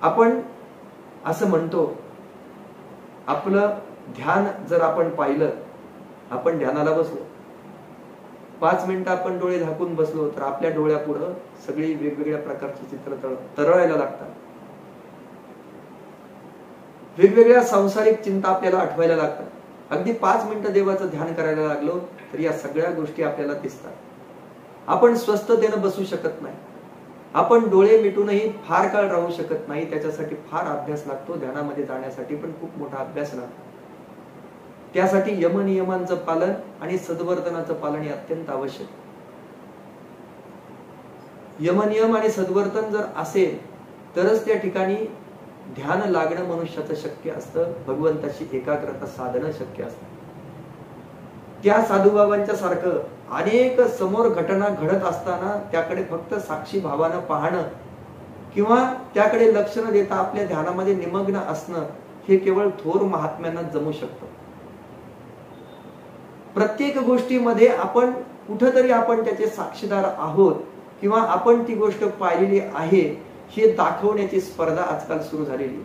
आपण असं म्हणतो, आपलं ध्यान जर आपण पाहिलं, आपण ध्यानाला बसलो, 5 मिनिटं आपण डोळे झाकून बसलो तर आपल्या डोळ्यापुढं सगळी वेगवेगळ्या प्रकारची चित्र तरळायला लागतात. वेगवेगळ्या सांसारिक चिंता आपल्याला आठवायला लागतात. अगदी 5 मिनिटं देवाचं ध्यान करायला लागलो तर या सगळ्या गोष्टी आपल्याला दिसतात. आपण स्वस्थतेनं बसू शकत नाही. आपण डोळे मिटूनही फार काळ राहू शकत नाही. त्याच्यासाठी फार अभ्यास लागतो. ध्यानामध्ये जाण्यासाठी पण खूप मोठा अभ्यास लागतो. त्यासाठी यमनियमांचं पालन आणि सद्वर्तनाचं पालन हे अत्यंत आवश्यक. यमनियम आणि सद्वर्तन जर असेल तरच त्या ठिकाणी ध्यान लागणं मनुष्याचं शक्य असतं. भगवंताची एकाग्रता साधणं शक्य असतं. त्या साधूबाबांच्या सारखं अनेक समोर घटना घडत असताना त्याकडे फक्त साक्षी भावानं पाहणं किंवा त्याकडे लक्ष न देता आपल्या ध्यानामध्ये निमग्न असणं हे केवळ थोर महात्म्यांना जमू शकतं. प्रत्येक गोष्टीमध्ये आपण कुठंतरी आपण त्याचे साक्षीदार आहोत किंवा आपण ती गोष्ट पाहिलेली आहे हे दाखवण्याची स्पर्धा आजकाल सुरू झालेली.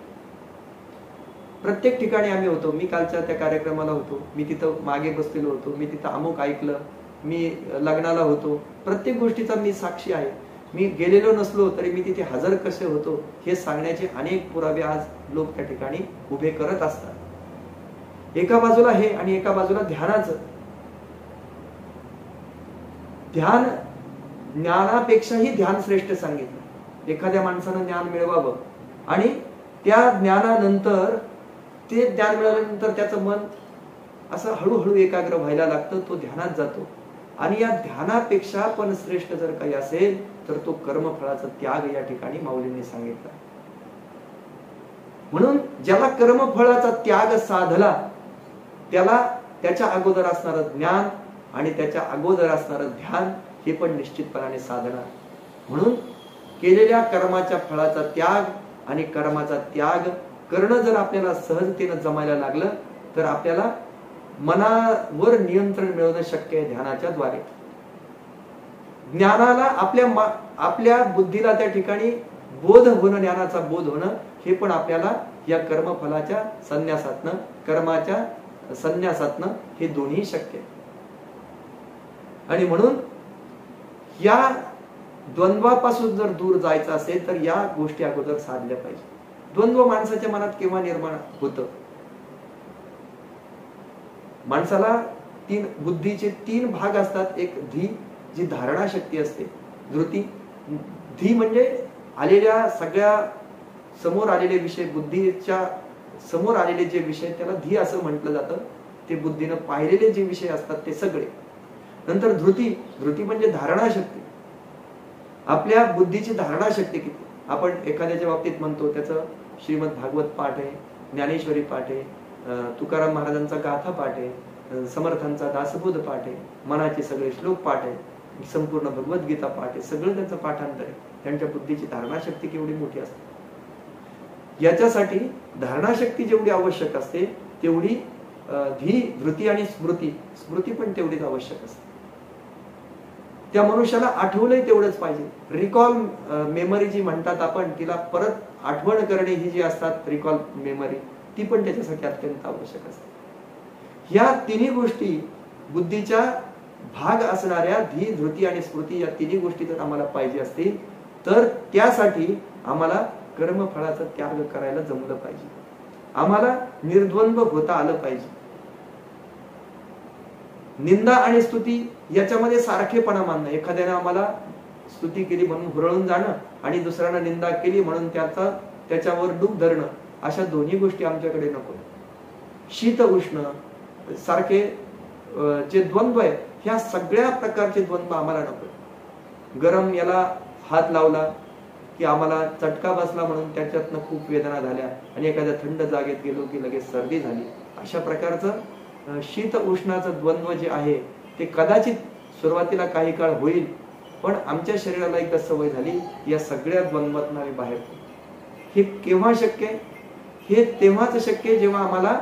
प्रत्येक ठिकाणी आम्ही होतो. मी कालच्या त्या कार्यक्रमाला होतो. मी तिथं मागे बसलेलो होतो. मी तिथं अमुक ऐकलं. मी लग्नाला होतो. प्रत्येक गोष्टीचा मी साक्षी आहे. मी गेलेलो नसलो तरी मी तिथे हजर कसे होतो हे सांगण्याचे अनेक पुरावे आज लोक त्या ठिकाणी उभे करत असतात. एका बाजूला हे आणि एका बाजूला ध्यानाचं. ध्यान ज्ञानापेक्षाही ध्यान श्रेष्ठ सांगितलं. एखाद्या माणसानं ज्ञान मिळवावं आणि त्या ज्ञानानंतर, ते ज्ञान मिळाल्यानंतर त्याचं मन असं हळूहळू एकाग्र व्हायला लागतं. तो ध्यानात जातो. आणि या ध्यानापेक्षा पण श्रेष्ठ जर काही असेल तर तो कर्मफळाचा त्याग या ठिकाणी माऊलींनी सांगितला. म्हणून ज्याला कर्मफळाचा त्याग साधला त्याला त्याच्या अगोदर असणारं ज्ञान आणि त्याच्या अगोदर असणारं ध्यान हे पण निश्चितपणाने साधणार. म्हणून केलेल्या कर्माच्या फळाचा त्याग आणि कर्माचा त्याग करणं जर आपल्याला सहजतेनं जमायला लागलं तर आपल्याला मनावर नियंत्रण मिळवणं शक्य आहे ध्यानाच्या द्वारे. ज्ञानाला आपल्या बुद्धीला त्या ठिकाणी बोध होणं, ज्ञानाचा बोध होणं हे पण आपल्याला या कर्मफलाच्या संन्यासातनं, कर्माच्या संन्यासातनं हे दोन्ही शक्य आहे. आणि म्हणून या द्वंद्वापासून जर दूर जायचं असेल तर या गोष्टी अगोदर साधल्या पाहिजे. द्वंद्व माणसाच्या मनात केव्हा निर्माण होतं? माणसाला बुद्धीचे 3 भाग असतात. एक धी, जी धारणा शक्ती असते. धृती, धी म्हणजे आलेल्या सगळ्या समोर आलेले विषय, बुद्धीच्या समोर आलेले जे विषय त्याला धी असं म्हटलं जातं. ते बुद्धीनं पाहिलेले जे विषय असतात ते सगळे. नंतर धृती, धृती म्हणजे धारणा शक्ती. आपल्या बुद्धीची धारणा शक्ती किती. आपण एखाद्याच्या बाबतीत म्हणतो त्याचं श्रीमद भागवत पाठ आहे, ज्ञानेश्वरी पाठ आहे, तुकाराम महाराजांचा गाथा पाठ आहे, समर्थांचा दासबोध पाठ आहे, मनाचे सगळे श्लोक पाठ आहे, संपूर्ण भगवद्गीता पाठ आहे, सगळं त्यांचं पाठांतर आहे. त्यांच्या बुद्धीची धारणा शक्ती केवढी मोठी असते. याच्यासाठी धारणा शक्ती जेवढी आवश्यक असते तेवढी धी, धृती आणि स्मृती पण तेवढीच आवश्यक असते. त्या मनुष्याला आठवलंय तेवढंच पाहिजे. रिकॉल मेमरी जी म्हणतात आपण, तिला परत आठवण करणे ही जी असतात रिकॉल मेमरी, ती पण त्याच्यासाठी अत्यंत आवश्यक असते. या तिन्ही गोष्टी बुद्धीच्या भाग असणाऱ्या धी, धृती आणि स्मृती, या तिन्ही गोष्टी जर आम्हाला पाहिजे असतील तर त्यासाठी आम्हाला कर्मफळाचा त्याग करायला जमलं पाहिजे. आम्हाला निर्द्वंद्व होता आलं पाहिजे. निंदा आणि स्तुती याच्यामध्ये सारखेपणा मानणं. एखाद्याने आम्हाला स्तुती केली म्हणून हुरळून जाणं आणि दुसऱ्याने निंदा केली म्हणून त्याच्यावर डूब धरणं, अशा दोन्ही गोष्टी आमच्याकडे नको. शीत उष्ण सारखे जे द्वंद्व आहे, ह्या सगळ्या प्रकारचे द्वंद्व आम्हाला नको. गरम याला हात लावला की आम्हाला चटका बसला म्हणून त्याच्यातनं खूप वेदना झाल्या, आणि एखाद्या थंड जागेत गेलो की लगेच सर्दी झाली. अशा प्रकारचं शीत उष्णाचं द्वंद्व जे आहे ते कदाचित सुरुवातीला काही काळ होईल, पण आमच्या शरीराला एकदा सवय झाली या सगळ्या द्वंद्वातून आम्ही बाहेर पडू. हे केव्हा शक्य आहे? हे तेव्हाच शक्य आहे जेव्हा आम्हाला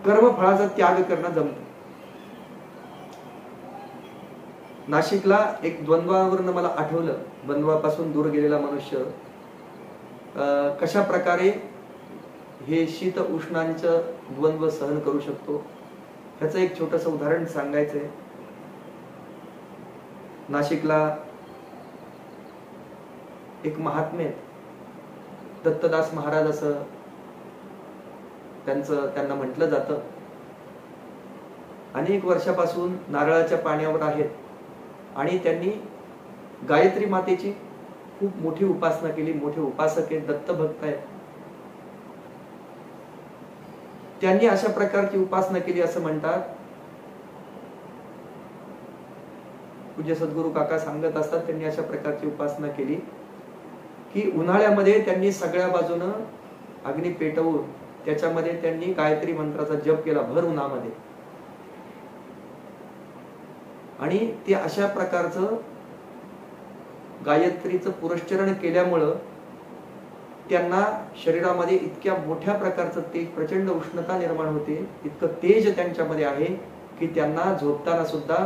कर्मफळाचा त्याग करणं जमतं. नाशिकला एक द्वंद्वावरनं मला आठवलं, द्वंद्वापासून दूर गेलेला मनुष्य कशा प्रकारे हे शीत उष्णांचं द्वंद्व सहन करू शकतो, ह्याचं एक छोटंसं उदाहरण सांगायचंय. नाशिकला एक महात्मे दत्तदास महाराज असं त्यांना म्हटलं जातं. अनेक वर्षापासून नारळाच्या पाण्यावर आहेत आणि त्यांनी गायत्री मातेची खूप मोठी उपासना केली. मोठे उपासक आहेत, दत्तभक्त आहेत. त्यांनी अशा प्रकारची उपासना केली असं म्हणतात. पूज्य सद्गुरु काका सांगत असतात, त्यांनी अशा प्रकारची उपासना केली की उन्हाळ्यामध्ये त्यांनी सगळ्या बाजूनं अग्नी पेटवून त्याच्यामध्ये त्यांनी गायत्री मंत्राचा जप केला भर उन्हामध्ये. आणि ते अशा प्रकारचं गायत्रीचं पुरस्चरण केल्यामुळं त्यांना शरीरामध्ये इतक्या मोठ्या प्रकारचं तेज, प्रचंड उष्णता निर्माण होते. इतकं तेज त्यांच्यामध्ये आहे की त्यांना झोपताना सुद्धा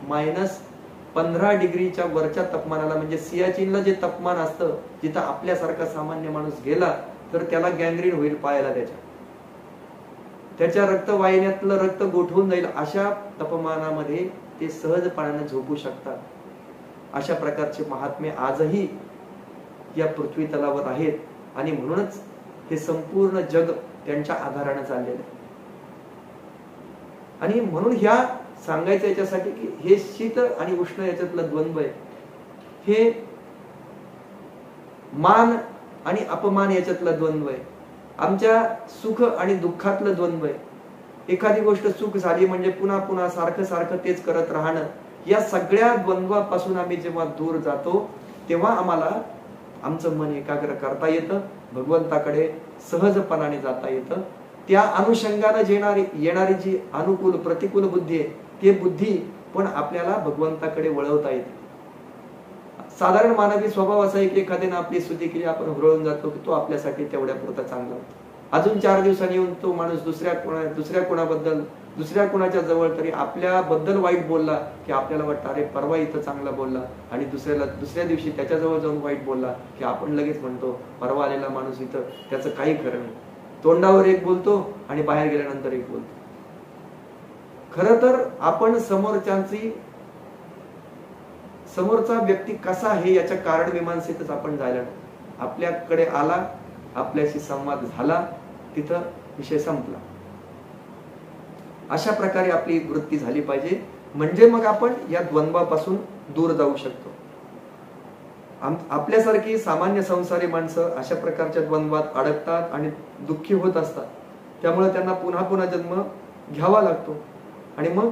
-15 डिग्रीच्या वरच्या तापमानाला, म्हणजे सियाचीनला जे तापमान असतं, जिथं आपल्यासारखा सामान्य माणूस गेला तर त्याला गँग्रीन होईल पायाला, त्याच्या रक्तवाहिन्यातलं रक्त गोठवून जाईल, अशा तापमानामध्ये ते सहजपणाने झोपू शकतात. अशा प्रकारचे महात्मे आजही या पृथ्वी तलावर आहेत आणि म्हणूनच हे संपूर्ण जग त्यांच्या आधाराने चाललेलं आहे. आणि म्हणून ह्या सांगायचं याच्यासाठी की हे शीत आणि उष्ण याच्यातलं द्वंद्व आहे, हे मान आणि अपमान याच्यातलं द्वंद्व आहे, आमच्या सुख आणि दुःखातलं द्वंद्व आहे. एखादी गोष्ट चूक झाली म्हणजे पुन्हा पुन्हा सारखं सारखं तेच करत राहणं, या सगळ्या द्वंद्वापासून आम्ही जेव्हा दूर जातो तेव्हा आम्हाला आमचं मन एकाग्र करता येतं, भगवंताकडे सहजपणाने जाता येतं. त्या अनुषंगाने येणारी जी अनुकूल प्रतिकूल बुद्धी आहे, ते बुद्धी पण आपल्याला भगवंताकडे वळवता येते. साधारण मानवी स्वभाव असा आहे की एखाद्याने आपली स्तुती केली, आपण हुरळून जातो की तो आपल्यासाठी तेवढ्या पुरता चांगला होता. अजून 4 दिवसांनी येऊन तो माणूस दुसऱ्या कोणाच्या जवळ तरी आपल्याबद्दल वाईट बोलला की आपल्याला वाटतं अरे परवा इथं चांगला बोलला, आणि दुसऱ्या दिवशी त्याच्या जवळ जाऊन वाईट बोलला की आपण लगेच म्हणतो परवा आलेला माणूस इथं त्याचं काही खरं नाही. तोंडावर एक बोलतो आणि बाहेर गेल्यानंतर एक बोलतो. खरं तर आपण समोरचा व्यक्ती कसा आहे याच्या कारण मीमांसेतच आपण जायला नाही. आपल्याकडे आला, आपल्याशी संवाद झाला, तिथं विषय संपला. अशा प्रकारे आपली वृत्ती झाली पाहिजे, म्हणजे मग आपण या द्वंद्वापासून दूर जाऊ शकतो. आपल्यासारखी सामान्य संसारी माणसं अशा प्रकारच्या द्वंद्वात अडकतात आणि दुःखी होत असतात. त्यामुळे त्यांना पुन्हा पुन्हा जन्म घ्यावा लागतो. आणि मग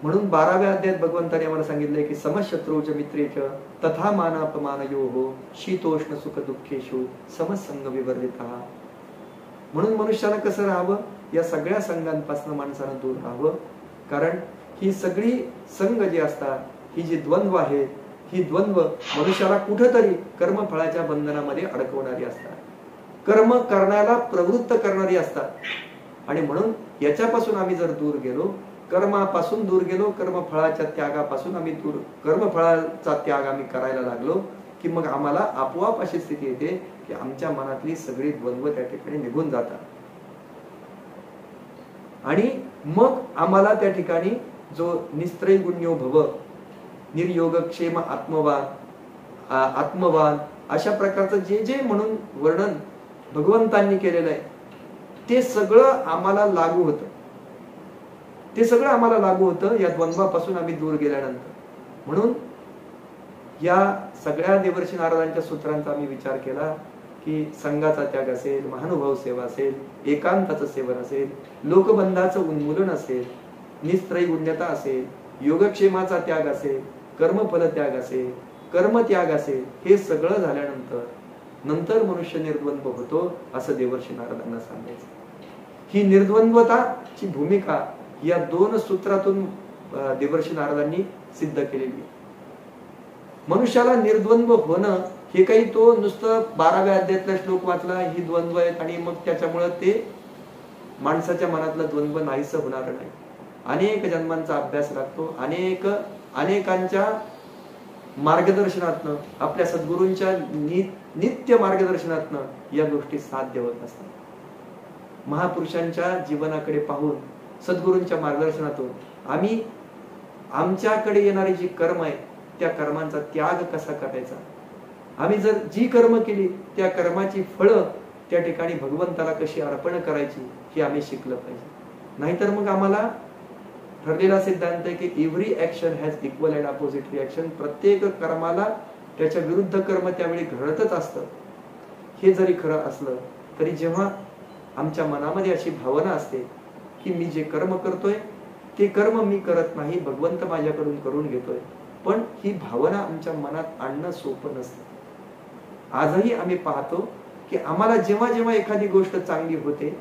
म्हणून 12व्या अध्यायात भगवंताने आम्हाला सांगितलंय की समशत्रूच मित्रेच तथा मानापमानयोः शीतोष्ण सुख दुःखेषु समसंग विवर्जितः. म्हणून मनुष्यानं कसं राहावं, या सगळ्या संघांपासून माणसानं दूर राहावं. कारण ही सगळी संघ जी असतात, ही जी द्वंद्व आहेत, ही द्वंद्व मनुष्याला कुठेतरी कर्मफळाच्या बंधनामध्ये अडकवणारी असतात, कर्म करण्याला प्रवृत्त करणारी असतात. आणि म्हणून याच्यापासून आम्ही जर दूर गेलो, कर्मापासून दूर गेलो, कर्मफळाच्या त्यागापासून आम्ही दूर, कर्मफळाचा त्याग आम्ही करायला लागलो की मग आम्हाला आपोआप अशी स्थिती येते की आमच्या मनातली सगळी द्वंद्व त्या ठिकाणी निघून जातात. आणि मग आम्हाला त्या ठिकाणी जो निस्त्रैगुण्यो भव, निर्योगक्षेम आत्मवान अशा प्रकारचं जे जे म्हणून वर्णन भगवंतांनी केलेलं आहे, ते सगळं आम्हाला लागू होतं. ते सगळं आम्हाला लागू होतं या द्वंद्वापासून आम्ही दूर गेल्यानंतर. म्हणून या सगळ्या देवर्षी नारदांच्या सूत्रांचा आम्ही विचार केला की संघाचा त्याग असेल, महानुभाव सेवा असेल, एकांताचं सेवन असेल, लोकबंधाचं उन्मूलन असेल, निस्त्रैगुण्यता असेल, योगक्षेमाचा त्याग असेल, कर्मफल त्याग असेल, कर्मत्याग असेल, हे सगळं झाल्यानंतर मनुष्य निर्द्वंद्व होतो असं देवर्षी नारदांना सांगायचं. ही निर्द्वंद्वताची भूमिका या 2 सूत्रातून देवर्षी नारदांनी सिद्ध केलेली. मनुष्याला निर्द्वंद्व होणं हे काही तो नुसतं 12व्या अध्यायातला श्लोक वाचला, ही द्वंद्व आहेत आणि मग त्याच्यामुळे ते माणसाच्या मनातलं द्वंद्व नाहीस होणार नाही. अनेक जन्मांचा अभ्यास लागतो, अनेकांच्या मार्गदर्शनातनं, आपल्या सद्गुरूंच्या नित्य मार्गदर्शनातनं या गोष्टी साध्य होत असतात. महापुरुषांच्या जीवनाकडे पाहून, सद्गुरूंच्या मार्गदर्शनातून आम्ही आमच्याकडे येणारी जी कर्म आहे त्या कर्मांचा त्याग कसा करायचा, आम्ही जर जी कर्म केली त्या कर्माची फळं त्या ठिकाणी भगवंताला कशी अर्पण करायची हे आम्ही शिकलं पाहिजे. नाहीतर मग आम्हाला ठरलेला सिद्धांत आहे की every action has equal and opposite reaction. प्रत्येक कर्माला त्याच्या विरुद्ध कर्म त्यावेळी घडतच असतं. हे जरी खरं असलं तरी जेव्हा आमच्या मनामध्ये अशी भावना असते की मी जे कर्म करतोय ते कर्म मी करत नाही, भगवंत माझ्याकडून करून घेतोय, पण ही भावना आमच्या मनात आणणं सोपं नसतं. आजही आम्ही पाहतो की आम्हाला जेव्हा जेव्हा एखादी गोष्ट चांगली होते,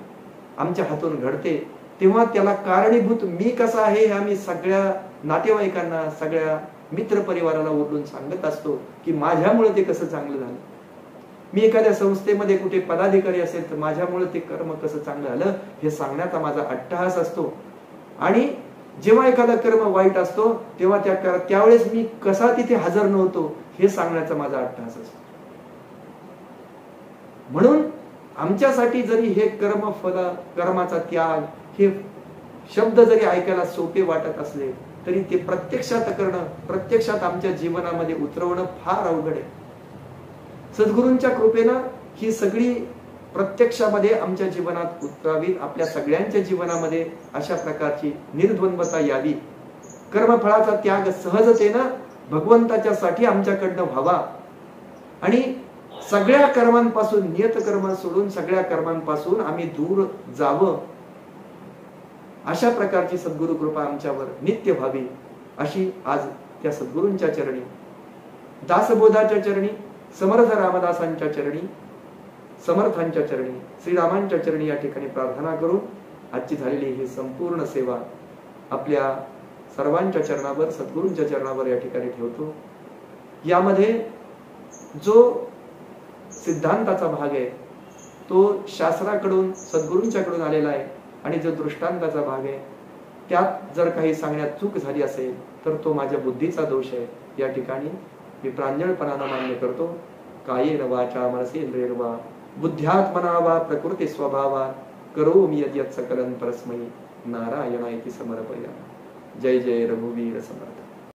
आमच्या हातून घडते, तेव्हा त्याला कारणीभूत मी कसा आहे हे आम्ही सगळ्या नातेवाईकांना, सगळ्या मित्र परिवाराला ओरडून सांगत असतो की माझ्यामुळे ते कसं चांगलं झालं. मी एखाद्या संस्थेमध्ये कुठे पदाधिकारी असेल तर माझ्यामुळे ते कर्म कसं चांगलं झालं हे सांगण्याचा माझा अट्टहास असतो. आणि जेव्हा एखादा कर्म वाईट असतो तेव्हा त्यावेळेस मी कसा तिथे हजर नव्हतो हे सांगण्याचा माझा अट्टहास असतो. म्हणून आमच्यासाठी जरी हे कर्माचा त्याग हे शब्द जरी ऐकायला सोपे वाटत असले तरी ते प्रत्यक्षात करणं, प्रत्यक्षात आमच्या जीवनामध्ये उतरवणं फार अवघड आहे. सद्गुरूंच्या कृपेनं ही सगळी प्रत्यक्षामध्ये आमच्या जीवनात उतरावी, आपल्या सगळ्यांच्या जीवनामध्ये अशा प्रकारची निर्द्वंद्वता यावी, कर्मफळाचा त्याग सहजतेनं भगवंताच्या साठी आमच्याकडनं व्हावा आणि सगळ्या कर्मांपासून, नियत कर्म सोडून सगळ्या कर्मांपासून आम्ही दूर जावं. अशा प्रकारची सद्गुरु कृपा आमच्यावर नित्य व्हावी अशी आज त्या सद्गुरूंच्या चरणी, दासबोधाच्या चरणी, समर्थ रामदासांच्या चरणी, समर्थांच्या चरणी, श्रीरामांच्या चरणी या ठिकाणी प्रार्थना करून आजची झालेली ही संपूर्ण सेवा आपल्या सर्वांच्या चरणावर, सद्गुरूंच्या चरणावर या ठिकाणी ठेवतो. यामध्ये जो सिद्धांताचा भाग आहे तो शास्त्राकडून, सद्गुरूंच्याकडून आलेला आहे, आणि जो दृष्टांताचा भाग आहे त्यात जर काही सांगण्यात चूक झाली असेल तर तो माझ्या बुद्धीचा दोष आहे. या ठिकाणी मी प्रांजळपणानं मान्य करतो. कायेन वाचा मनसेंद्रियर्वा बुद्ध्यात्मना वा प्रकृती स्वभावा करोमि यद्यत् सकलं परस्मै नारायणाय समर्पयामि. जय जय रघुवीर समर्थ.